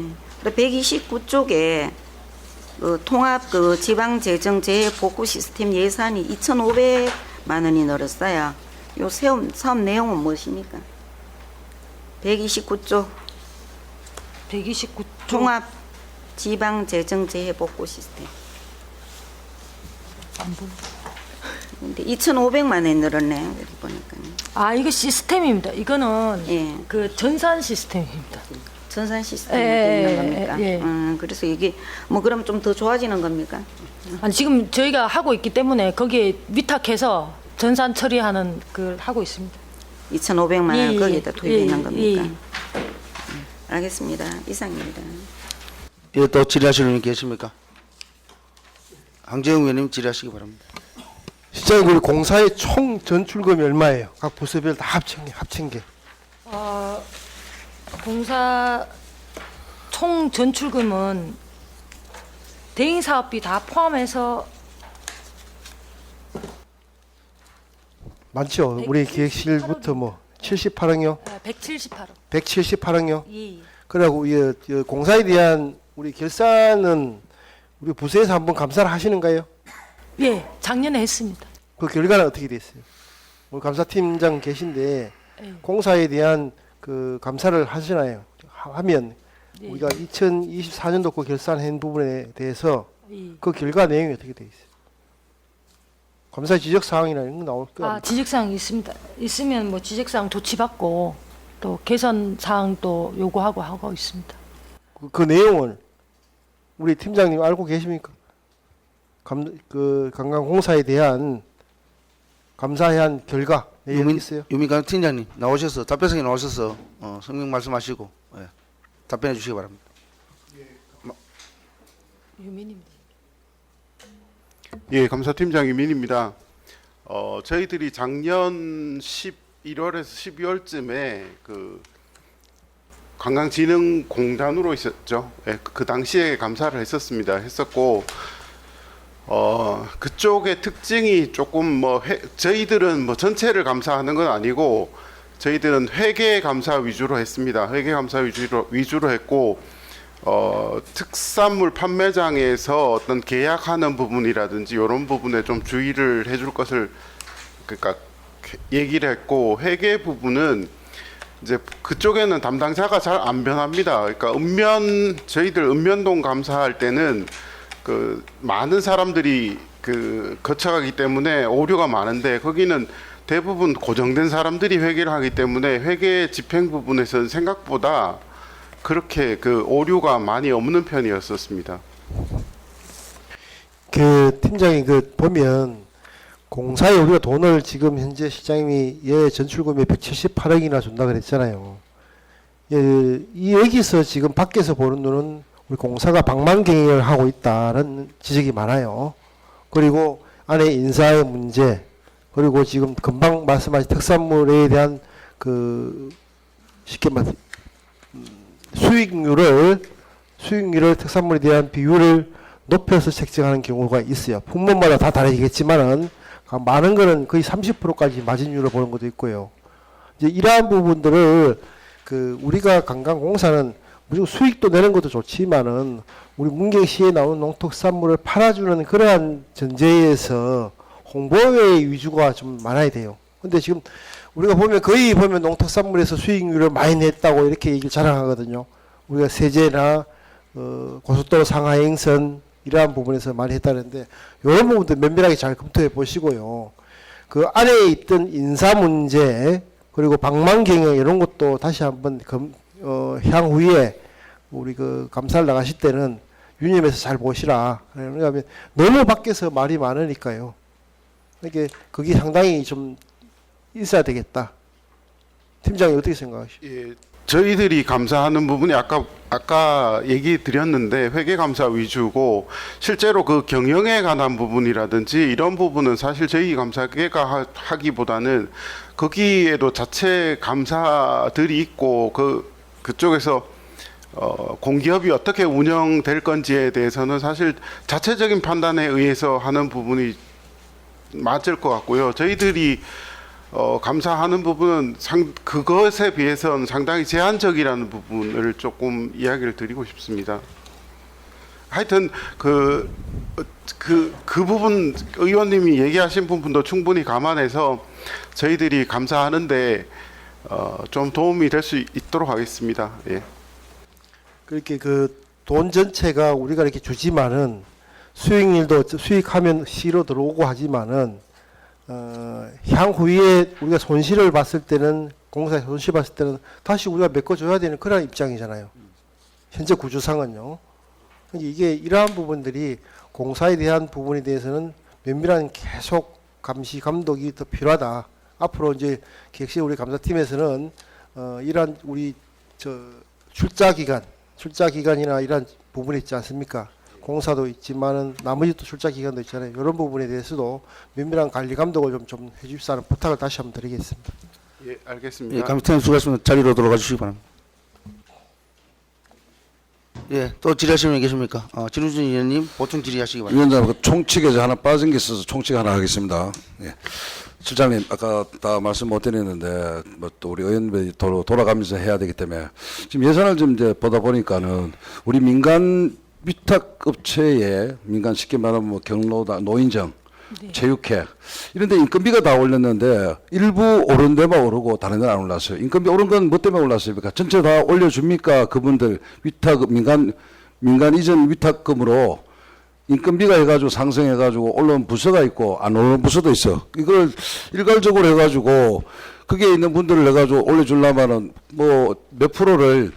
129쪽에 그 통합 그 지방 재정 재해 복구 시스템 예산이 2,500만 원이 늘었어요. 요 사업 내용은 무엇입니까? 129쪽 129쪽 통합 지방 재정 재해 복구 시스템. 안 보여. 근데 2,500만 원이 늘었네요. 여기 보니까. 아, 이거 시스템입니다. 이거는 예. 그 전산 시스템입니다. 전산 시스템이 예, 있는 겁니까? 예. 그래서 이게 뭐 그럼 좀 더 좋아지는 겁니까? 아니, 지금 저희가 하고 있기 때문에 거기에 위탁해서 전산 처리하는 걸 하고 있습니다. 2,500만 원 예, 예. 거기에다 투입했는 예, 겁니까? 예. 알겠습니다. 이상입니다. 예, 또 질의하시는 분 계십니까? 황재영 의원님 질의하시기 바랍니다. 실장님, 우리 공사의 총 전출금이 얼마예요? 각 부서별 다 합친 게. 공사 총 전출금은 대행 사업비 다 포함해서 많죠. 우리 기획실부터 뭐 78억요, 178억. 178억요. 예. 그리고 이 공사에 대한 우리 결산은 우리 부서에서 한번 감사를 하시는가요? 예, 작년에 했습니다. 그 결과는 어떻게 됐어요? 우리 감사팀장 계신데 예. 공사에 대한 그 감사를 하시나요? 하면 예. 우리가 2024년도 그 결산한 부분에 대해서 예. 그 결과 내용이 어떻게 돼 있어요? 감사 지적 사항이나 이런 거 나올 거 아니에요? 지적사항이 있습니다. 있으면 뭐 지적사항 조치받고 또 개선 사항도 요구하고 하고 있습니다. 그 내용을 우리 팀장님 알고 계십니까? 그 관광공사에 대한 감사에 한 결과 내용이 있어요? 유민관 팀장님 나오셔서 답변석에 나오셔서 성명 말씀하시고 답변해 주시기 바랍니다. 유민입니다. 예, 감사팀장 유민입니다. 저희들이 작년 11월에서 12월쯤에 그 관광진흥공단으로 있었죠. 예, 그 당시에 감사를 했었고, 그쪽의 특징이 조금 저희들은 뭐 전체를 감사하는 건 아니고, 저희들은 회계 감사 위주로 했습니다. 회계 감사 위주로 했고, 특산물 판매장에서 어떤 계약하는 부분이라든지 이런 부분에 좀 주의를 해줄 것을 그러니까 얘기를 했고, 회계 부분은 이제 그쪽에는 담당자가 잘 안 변합니다. 그러니까 저희들 읍면동 감사할 때는 그 많은 사람들이 그 거쳐가기 때문에 오류가 많은데, 거기는 대부분 고정된 사람들이 회계를 하기 때문에 회계 집행 부분에서는 생각보다 그렇게 그 오류가 많이 없는 편이었었습니다. 그 팀장이 그 보면 공사에 우리가 돈을 지금 현재 시장님이 전출금이 178억이나 준다 그랬잖아요. 이 여기서 지금 밖에서 보는 눈은 우리 공사가 방망경영을 하고 있다는 지적이 많아요. 그리고 안에 인사의 문제, 그리고 지금 금방 말씀하신 특산물에 대한 그 쉽게 말 수익률을 특산물에 대한 비율을 높여서 책정하는 경우가 있어요. 품목마다 다 다르겠지만은 많은 거는 거의 30%까지 마진율을 보는 것도 있고요. 이제 이러한 부분들을 그 우리가 관광공사는 무조건 수익도 내는 것도 좋지만은 우리 문경시에 나오는 농특산물을 팔아주는 그러한 전제에서 홍보의 위주가 좀 많아야 돼요. 근데 지금 우리가 거의 보면 농특산물에서 수익률을 많이 냈다고 이렇게 얘기를 자랑하거든요. 우리가 세제나 고속도로 상하행선 이러한 부분에서 많이 했다는데, 이런 부분도 면밀하게 잘 검토해 보시고요. 그 안에 있던 인사 문제, 그리고 방망경영 이런 것도 다시 한번 향후에 우리 그 감사를 나가실 때는 유념해서 잘 보시라. 그러니까 너무 밖에서 말이 많으니까요. 이게 그게 상당히 좀 있어야 되겠다. 팀장이 어떻게 생각하시죠? 예, 저희들이 감사하는 부분이 아까 얘기 드렸는데 회계 감사 위주고, 실제로 그 경영에 관한 부분이라든지 이런 부분은 사실 저희 감사계가 하기보다는 거기에도 자체 감사들이 있고 그쪽에서 공기업이 어떻게 운영될 건지에 대해서는 사실 자체적인 판단에 의해서 하는 부분이 맞을 것 같고요. 저희들이 감사하는 부분은 그것에 비해서는 상당히 제한적이라는 부분을 조금 이야기를 드리고 싶습니다. 하여튼 그 부분 의원님이 얘기하신 부분도 충분히 감안해서 저희들이 감사하는데 좀 도움이 될 수 있도록 하겠습니다. 예. 그렇게 그 돈 전체가 우리가 이렇게 주지만은 수익률도 수익하면 시로 들어오고 하지만은 향후에 우리가 손실을 봤을 때는, 공사에 손실 봤을 때는 다시 우리가 메꿔줘야 되는 그런 입장이잖아요. 현재 구조상은요. 이게 이러한 부분들이 공사에 대한 부분에 대해서는 면밀한 계속 감시 감독이 더 필요하다. 앞으로 이제 기획실 우리 감사팀에서는 이러한 우리 출자 기간이나 이러한 부분이 있지 않습니까? 공사도 있지만은 나머지 또 출자 기관도 있잖아요. 이런 부분에 대해서도 면밀한 관리 감독을 좀 해주십사는 부탁을 다시 한번 드리겠습니다. 예, 알겠습니다. 예, 감사님 수고하셨습니다. 자리로 돌아가 주시기 바랍니다. 예, 또 질의하시는 분 계십니까? 진우준 의원님 보충 질의하시기 바랍니다. 위원장, 그 총칙에 하나 빠진 게 있어서 총칙 하나 하겠습니다. 예. 실장님, 아까 다 말씀 못 드렸는데, 뭐 또 우리 의원들이 돌아가면서 해야 되기 때문에, 지금 예산을 좀 이제 보다 보니까는, 우리 민간 위탁업체에, 민간 쉽게 말하면 뭐 경로당, 노인정, 체육회, 이런 데 인건비가 다 올렸는데, 일부 오른 데만 오르고 다른 데는 안 올랐어요. 인건비 오른 건 뭐 때문에 올랐습니까? 전체 다 올려줍니까? 그분들 위탁, 민간 이전 위탁금으로 인건비가 해가지고 상승해가지고 올라온 부서가 있고 안 올라온 부서도 있어. 이걸 일괄적으로 해가지고 그게 있는 분들을 해가지고 올려주려면은 뭐 몇 프로를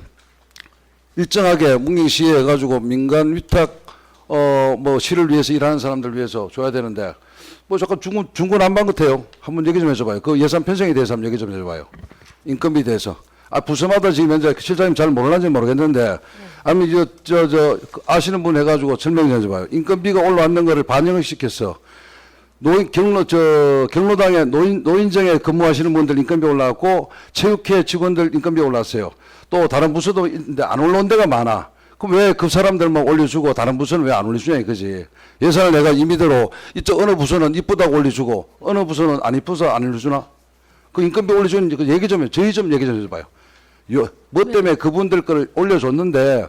일정하게 문경시에 해가지고 민간 위탁 뭐 시를 위해서 일하는 사람들 위해서 줘야 되는데 뭐 잠깐 중구난방 같아요. 한번 얘기 좀 해줘봐요. 그 예산 편성에 대해서 한번 얘기 좀 해줘봐요. 인건비에 대해서. 부서마다 지금 현재 실장님 잘 모르는지 모르겠는데, 아니면 아시는 분 해가지고 설명 좀 해줘봐요. 인건비가 올라왔는 거를 반영을 시켰어. 경로당에 노인정에 근무하시는 분들 인건비 올라왔고, 체육회 직원들 인건비 올랐어요. 또 다른 부서도 있는데 안 올라온 데가 많아. 그럼 왜 그 사람들만 올려주고 다른 부서는 왜 안 올려주냐 이거지. 예산을 내가 임의대로 이쪽 어느 부서는 이쁘다고 올려주고, 어느 부서는 안 이뻐서 안 올려주나? 그 인건비 올려주는 그 얘기 좀 저희 좀 얘기 좀 해줘봐요. 뭐 때문에 그분들 거를 올려줬는데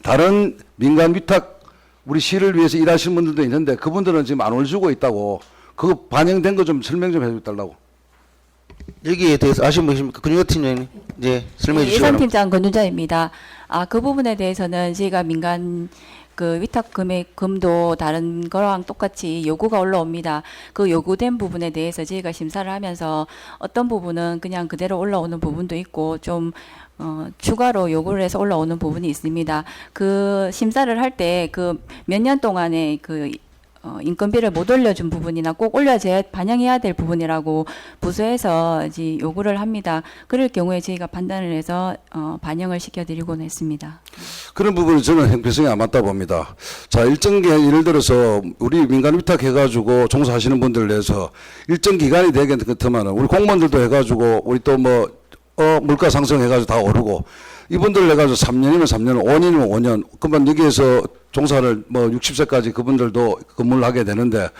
다른 민간 위탁 우리 시를 위해서 일하시는 분들도 있는데 그분들은 지금 안 올려주고 있다고. 그거 반영된 거 좀 설명 좀 해달라고. 여기에 대해서 아시는 분 계십니까? 근육같은 팀장님, 이제 설명해 주시기 바랍니다. 예산팀장 권준자입니다. 그 부분에 대해서는 저희가 민간 그 위탁 금액금도 다른 거랑 똑같이 요구가 올라옵니다. 그 요구된 부분에 대해서 저희가 심사를 하면서 어떤 부분은 그냥 그대로 올라오는 부분도 있고 좀 추가로 요구를 해서 올라오는 부분이 있습니다. 그 심사를 할 때 그 몇 년 동안에 그 인건비를 못 올려준 부분이나 꼭 올려줘야 반영해야 될 부분이라고 부서에서 이제 요구를 합니다. 그럴 경우에 저희가 판단을 해서 반영을 시켜드리곤 했습니다. 그런 부분은 저는 형평성이 안 맞다 봅니다. 자, 일정 기간, 예를 들어서 우리 민간 위탁해가지고 종사하시는 분들을 위해서 일정 기간이 되겠지만 우리 공무원들도 해가지고 우리 또 뭐 물가 상승해가지고 다 오르고 이분들 해가지고 3년이면 3년, 5년이면 5년, 그러면 여기에서 종사를 뭐 60세까지 그분들도 근무를 하게 되는데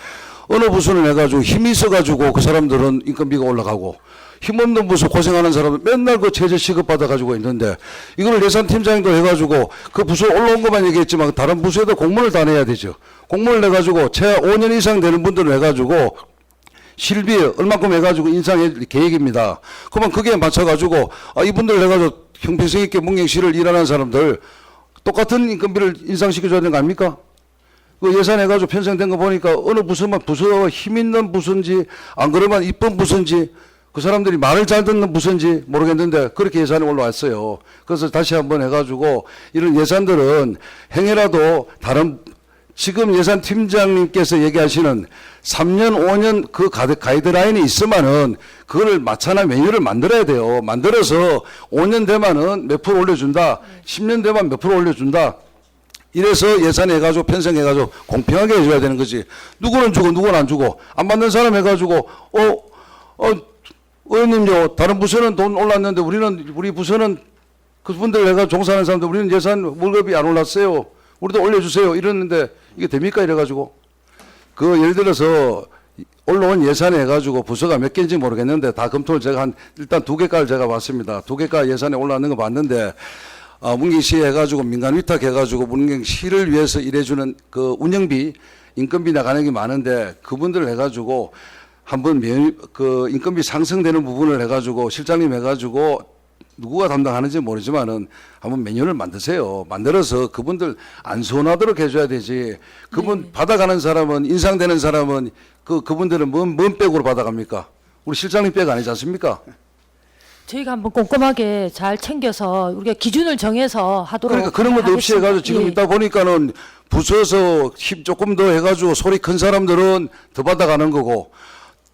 어느 부서를 해가지고 힘이 있어가지고 그 사람들은 인건비가 올라가고 힘없는 부서 고생하는 사람은 맨날 그 최저 시급 받아가지고 있는데 이걸 예산팀장도 해가지고 그 부서 올라온 것만 얘기했지만 다른 부서에도 공문을 다 내야 되죠. 공문을 내가지고 최하 5년 이상 되는 분들을 해가지고 실비에 얼마큼 해가지고 인상할 계획입니다. 그러면 거기에 맞춰가지고 이분들 해가지고 형평성 있게 문경시를 일하는 사람들 똑같은 인건비를 인상시켜줘야 되는 거 아닙니까? 그 예산해가지고 편성된 거 보니까 어느 부서만 부서가 힘 있는 부서인지 안 그러면 이쁜 부서인지 그 사람들이 말을 잘 듣는 부서인지 모르겠는데 그렇게 예산이 올라왔어요. 그래서 다시 한번 해가지고 이런 예산들은 행여라도 다른 지금 예산팀장님께서 얘기하시는 3년, 5년 그 가이드라인이 있으면은 그걸 맞춰나 메뉴를 만들어야 돼요. 만들어서 5년 되면은 몇 프로 올려준다. 10년 되면 몇 프로 올려준다. 이래서 예산해가지고 편성해가지고 공평하게 해줘야 되는 거지. 누구는 주고 누구는 안 주고 안 받는 사람 해가지고 의원님요 다른 부서는 돈 올랐는데 우리 부서는 그분들 해가 종사하는 사람들 우리는 예산 월급이 안 올랐어요. 우리도 올려주세요. 이러는데 이게 됩니까? 이래가지고. 그 예를 들어서 올라온 예산에 해가지고 부서가 몇 개인지 모르겠는데 다 검토를 제가 일단 2개가를 제가 봤습니다. 2개가 예산에 올라왔는 거 봤는데 문경시 해가지고 민간 위탁 해가지고 문경시를 위해서 일해주는 그 운영비, 인건비 나가는 게 많은데 그분들을 해가지고 한번 그 인건비 상승되는 부분을 해가지고 실장님 해가지고 누구가 담당하는지 모르지만은 한번 메뉴를 만드세요. 만들어서 그분들 안 서운하도록 해줘야 되지. 그분 받아가는 사람은 인상되는 사람은 그분들은 뭔 백으로 받아갑니까? 우리 실장님 백 아니지 않습니까? 저희가 한번 꼼꼼하게 잘 챙겨서 우리가 기준을 정해서 하도록 그러니까 그런 것도 없이 해가지고 지금 예. 있다 보니까는 부서서 힘 조금 더 해가지고 소리 큰 사람들은 더 받아가는 거고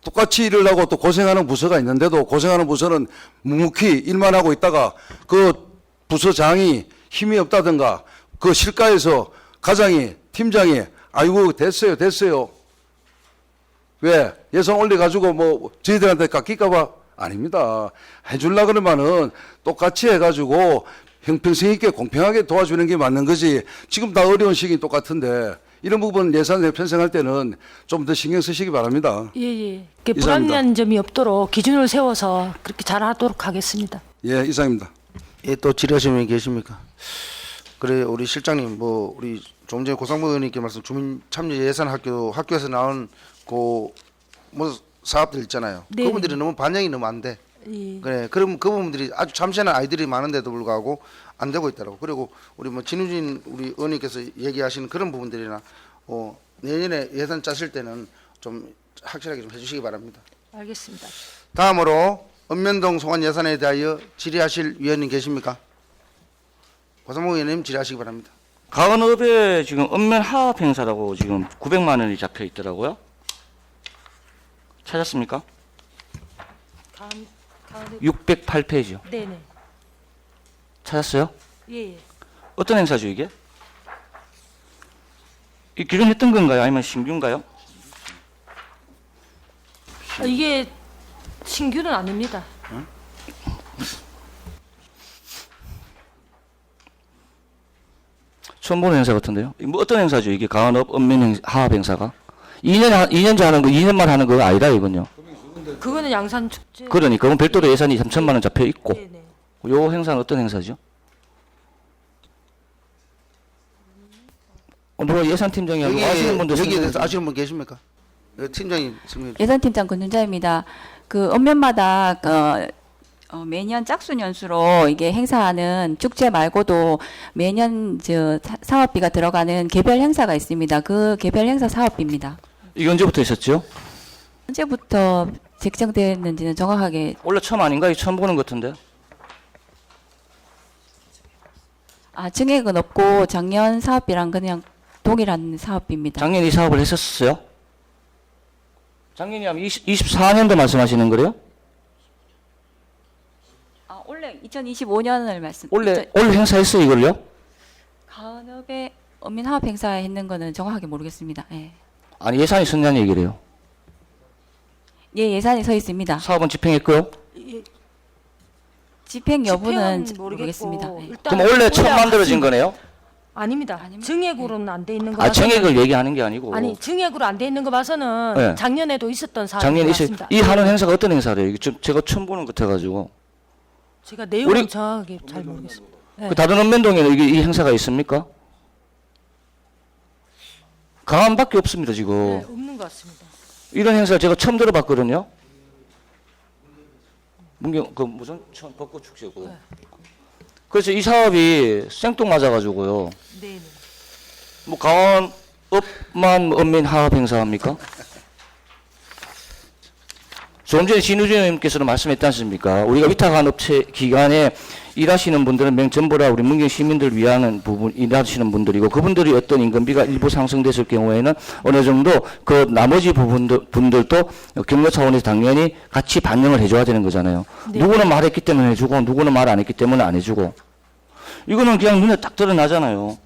똑같이 일을 하고 또 고생하는 부서가 있는데도 고생하는 부서는 묵묵히 일만 하고 있다가 그 부서장이 힘이 없다든가 그 실가에서 과장이, 팀장이, 아이고, 됐어요. 왜? 예산 올려가지고 뭐, 저희들한테 깎일까봐? 아닙니다. 해주려 그러면은 똑같이 해가지고 형평성 있게 공평하게 도와주는 게 맞는 거지. 지금 다 어려운 시기 똑같은데, 이런 부분 예산 편성할 때는 좀 더 신경 쓰시기 바랍니다. 예. 그 이상입니다. 불합리한 점이 없도록 기준을 세워서 그렇게 잘하도록 하겠습니다. 예, 이상입니다. 예, 또 질의하시는 분이 계십니까? 그래, 우리 실장님, 뭐 우리 좀 전에 고상무 의원님께 말씀 주민 참여 예산 학교에서 나온 그 뭐 사업들 있잖아요. 네. 그분들이 너무 반영이 너무 안 돼. 예. 그래, 그럼 그 부분들이 아주 참신한 아이들이 많은데도 불구하고 안 되고 있더라고. 그리고 우리 뭐 진우진 우리 의원님께서 얘기하시는 그런 부분들이나 내년에 예산 짜실 때는 좀 확실하게 좀 해주시기 바랍니다. 알겠습니다. 다음으로 읍면동 송환 예산에 대하여 질의하실 위원님 계십니까? 고상무 의원님 질의하시기 바랍니다. 가은읍에 지금 읍면 하업 행사라고 지금 900만 원이 잡혀 있더라고요. 찾았습니까? 다음 608페이지요. 네네. 찾았어요? 예. 어떤 행사죠 이게? 이 기존 했던 건가요? 아니면 신규인가요? 이게 신규는 아닙니다. 처음 보는 행사 같은데요. 뭐 어떤 행사죠 이게? 가은읍 읍면 하업 행사가? 2년째 하는 거, 2년만 하는 거 아니다 이건요. 그거는 양산 축제. 그러니까 그건 별도로 예산이 3천만 원 잡혀 있고, 네네. 요 행사는 어떤 행사죠? 누가 예산팀장이 아시는 분들 여기에 대해서 설명해 아시는 분 계십니까? 팀장님 설명해 주세요. 예산팀장 권준자입니다. 그 읍면마다 매년 짝수 연수로 이게 행사하는 축제 말고도 매년 사업비가 들어가는 개별 행사가 있습니다. 그 개별 행사 사업비입니다. 이게 언제부터 있었죠? 언제부터 책정됐는지는 정확하게 원래 처음 아닌가? 이거 처음 보는 것 같은데. 증액은 없고 작년 사업비랑 그냥 동일한 사업비입니다. 작년 이 사업을 했었어요? 작년이 하면 24년도 말씀하시는 거래요? 원래 2025년을 말씀. 올해 행사했어요 이걸요? 가은읍에 읍면하업 행사 했는 거는 정확하게 모르겠습니다. 예. 아니 예산이 있었냐는 얘기래요. 예, 예산이 서 있습니다. 사업은 집행했고요? 집행 여부는 집행은 모르겠습니다. 모르겠고, 예. 일단 그럼 원래 처음 만들어진 올라갔습니다. 거네요? 아닙니다. 증액으로는 안 돼 있는 거. 증액을 얘기하는 게 아니고. 아니 증액으로 안 돼 있는 거 봐서는 네. 작년에도 있었던 사업인 작년에 것 같습니다. 이 하는 행사가 어떤 행사래요? 이게 제가 처음 보는 것 같아가지고. 제가 내용을 우리- 정확하게 잘 모르겠습니다. 네. 그 다른 읍면동에는 이 행사가 있습니까? 강원밖에 없습니다 지금. 네, 없는 것 같습니다. 이런 행사를 제가 처음 들어봤거든요. 문경 무슨 벚꽃 축제고. 네. 그래서 이 사업이 생뚱맞아가지고요. 네네. 뭐 강원읍만 읍면 하업 행사합니까? 조금 전에 진우진 의원님께서는 말씀했지 않습니까? 우리가 위탁한 업체 기관에 일하시는 분들은 전부 다 우리 문경 시민들 위한 부분 일하시는 분들이고 그분들이 어떤 임금비가 일부 상승됐을 경우에는 어느 정도 그 나머지 분들도 경로 차원에서 당연히 같이 반영을 해줘야 되는 거잖아요. 네. 누구는 말했기 때문에 해주고 누구는 말 안 했기 때문에 안 해주고 이거는 그냥 눈에 딱 드러나잖아요.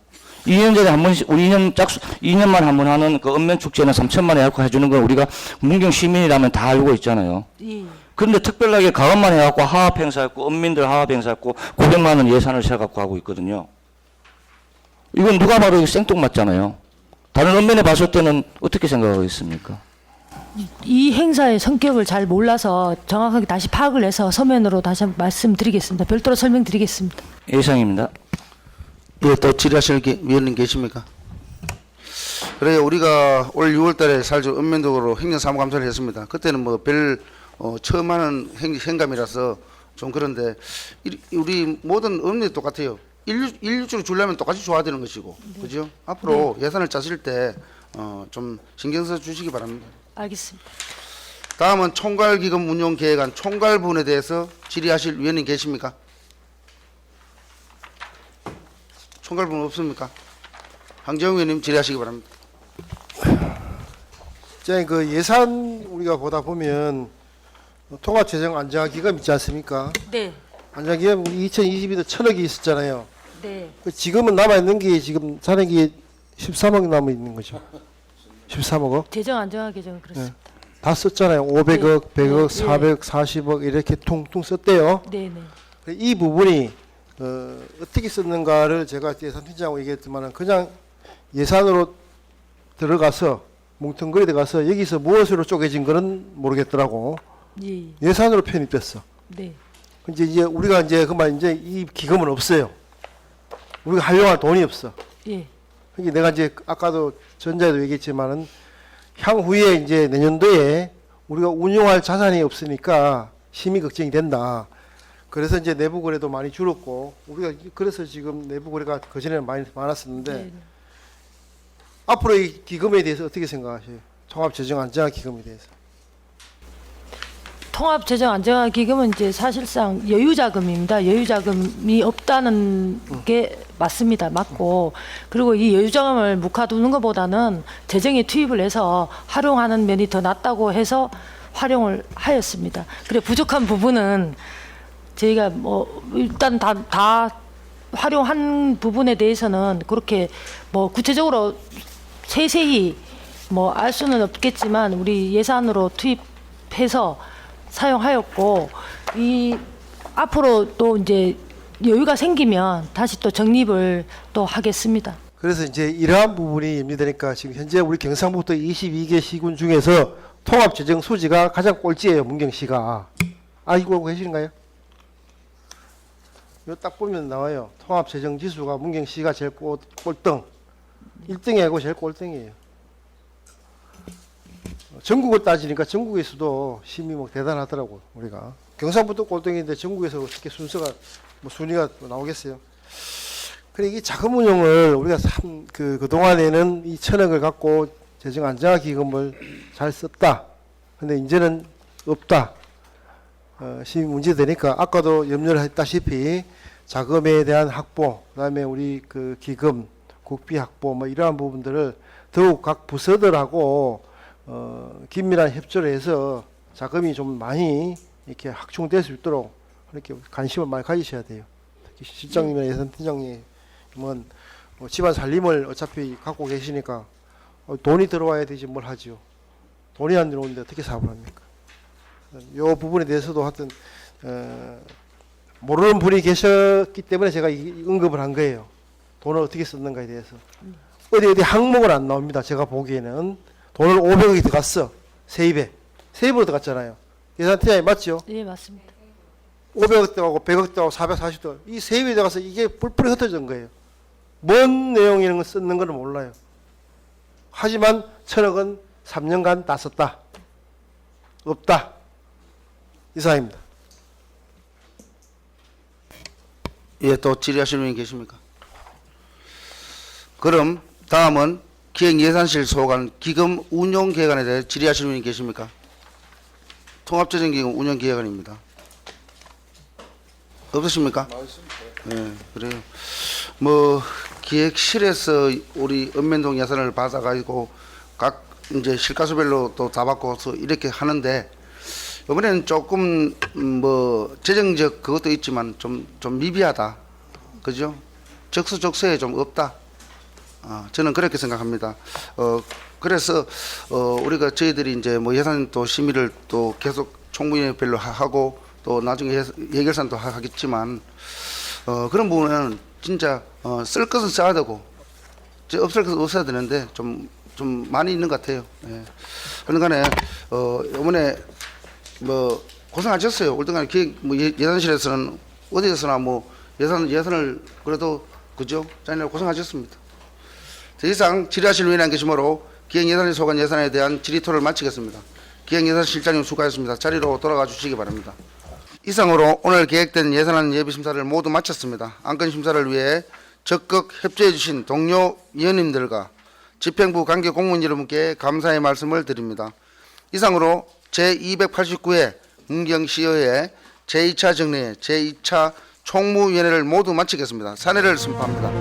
2년 전에 한 번씩, 2년만 한 번 하는 그 읍면 축제는 3천만 원 해갖고 해주는 건 우리가 문경 시민이라면 다 알고 있잖아요. 예. 그런데 특별하게 가업만 해갖고 하업 행사했고, 읍민들 하업 행사했고, 900만 원 예산을 세갖고 하고 있거든요. 이건 누가 봐도 이거 생뚱맞잖아요. 다른 읍면에 봤을 때는 어떻게 생각하겠습니까? 이 행사의 성격을 잘 몰라서 정확하게 다시 파악을 해서 서면으로 다시 한번 말씀드리겠습니다. 별도로 설명드리겠습니다. 예상입니다. 예, 또 질의하실 위원님 계십니까? 그래, 우리가 올 6월달에 살죠 읍면동으로 행정사무감사를 했습니다. 그때는 뭐 처음 하는 행감이라서 좀 그런데 우리 모든 읍면이 똑같아요. 일률적으로 주려면 똑같이 줘야 되는 것이고, 그죠? 앞으로 예산을 짜실 때 좀 신경 써 주시기 바랍니다. 알겠습니다. 다음은 총괄기금 운용 계획안 총괄 부분에 대해서 질의하실 위원님 계십니까? 총괄 부분 없습니까? 황재웅 의원님 질의하시기 바랍니다. 그 예산 우리가 보다 보면 통합재정 안정화기금 있지 않습니까? 네. 안정화기금 우리 2022년 1,000억이 있었잖아요. 네. 지금은 남아있는 게 지금 잔액이 13억 남아 있는 거죠. 13억억. 재정 안정화 개정은 그렇습니다. 다 썼잖아요. 500억, 100억, 네, 440억 이렇게 퉁퉁 썼대요. 네, 네. 이 부분이 어떻게 썼는가를 제가 예산팀장하고 얘기했지만 그냥 예산으로 들어가서 뭉텅거리 들어가서 여기서 무엇으로 쪼개진 거는 모르겠더라고. 예, 예산으로 편입됐어. 네. 근데 이제 우리가 이제 그만 이제 이 기금은 없어요. 우리가 활용할 돈이 없어. 예, 그게 내가 이제 아까도 전자에도 얘기했지만은 향후에 이제 내년도에 우리가 운용할 자산이 없으니까 심히 걱정이 된다. 그래서 이제 내부 거래도 많이 줄었고 우리가 그래서 지금 내부 거래가 그전에는 많았었는데 네. 앞으로 이 기금에 대해서 어떻게 생각하세요? 통합재정안정화 기금에 대해서. 통합재정 안정화 기금은 이제 사실상 여유자금입니다. 여유자금이 없다는 게 맞습니다. 맞고 그리고 이 여유자금을 묵혀두는 것보다는 재정에 투입을 해서 활용하는 면이 더 낫다고 해서 활용을 하였습니다. 그래 부족한 부분은 저희가 뭐 일단 다 활용한 부분에 대해서는 그렇게 뭐 구체적으로 세세히 뭐 알 수는 없겠지만 우리 예산으로 투입해서 사용하였고 이 앞으로 또 이제 여유가 생기면 다시 또 적립을 또 하겠습니다. 그래서 이제 이러한 부분이 염려되니까 지금 현재 우리 경상북도 22개 시군 중에서 통합재정 수지가 가장 꼴찌예요. 문경시가. 알고 계신가요? 이거 딱 보면 나와요. 통합재정 지수가 문경시가 제일 꼴등. 1등이고 제일 꼴등이에요. 전국을 따지니까 전국에서도 심히 뭐 대단하더라고 우리가. 경상북도 꼴등인데 전국에서 어떻게 순서가 뭐 순위가 나오겠어요? 그래 이 자금 운용을 우리가 참 그 동안에는 이 1,000억을 갖고 재정 안정화 기금을 잘 썼다. 근데 이제는 없다. 심히 문제되니까 아까도 염려를 했다시피 자금에 대한 확보, 그다음에 우리 그 기금, 국비 확보 뭐 이러한 부분들을 더욱 각 부서들하고 긴밀한 협조를 해서 자금이 좀 많이 이렇게 확충될 수 있도록 이렇게 관심을 많이 가지셔야 돼요. 특히 실장님이나 예산팀장님은 뭐 집안 살림을 어차피 갖고 계시니까 돈이 들어와야 되지 뭘 하지요. 돈이 안 들어오는데 어떻게 사업을 합니까? 이 부분에 대해서도 하여튼 모르는 분이 계셨기 때문에 제가 언급을 한 거예요. 돈을 어떻게 썼는가에 대해서. 어디 항목은 안 나옵니다. 제가 보기에는. 돈을 500억이 들어갔어. 세입에. 세입으로 들어갔잖아요. 예산팀장이 맞죠? 네, 맞습니다. 500억 들어가고 100억 들어가고 440억. 이 세입에 들어가서 이게 뿔뿔이 흩어진 거예요. 뭔 내용이는 쓰는 건 몰라요. 하지만 1,000억은 3년간 다 썼다. 없다. 이상입니다. 예, 또 질의하실 분이 계십니까? 그럼 다음은 기획예산실 소관 기금 운용 계획안에 대해 질의하실 분이 계십니까? 통합재정기금 운용 계획안입니다. 없으십니까? 예, 그래요. 뭐 기획실에서 우리 읍면동 예산을 받아가지고 각 이제 실가수별로 또 다 받고서 이렇게 하는데 이번에는 조금 뭐 재정적 그것도 있지만 좀 미비하다, 그죠? 적수적소에 좀 없다. 저는 그렇게 생각합니다. 그래서 우리가 저희들이 이제 뭐 예산 또 심의를 또 계속 총무위원회별로 하고 또 나중에 예결산도 하겠지만 그런 부분은 진짜 쓸 것은 써야 되고 없을 것은 없어야 되는데 좀 많이 있는 것 같아요. 예. 그러니까 이번에 뭐 고생하셨어요. 올 동안 예산실에서는 어디에서나 뭐 예산을 그래도 그죠? 자네들 고생하셨습니다. 더 이상 질의하실 의원이 안 계시므로 기획예산에 소관 예산에 대한 질의토를 마치겠습니다. 기획예산실장님 수고하셨습니다. 자리로 돌아가 주시기 바랍니다. 이상으로 오늘 계획된 예산안 예비심사를 모두 마쳤습니다. 안건심사를 위해 적극 협조해 주신 동료 위원님들과 집행부 관계 공무원 여러분께 감사의 말씀을 드립니다. 이상으로 제289회 문경시의회 제2차 정례 제2차 총무위원회를 모두 마치겠습니다. 사내를 선포합니다.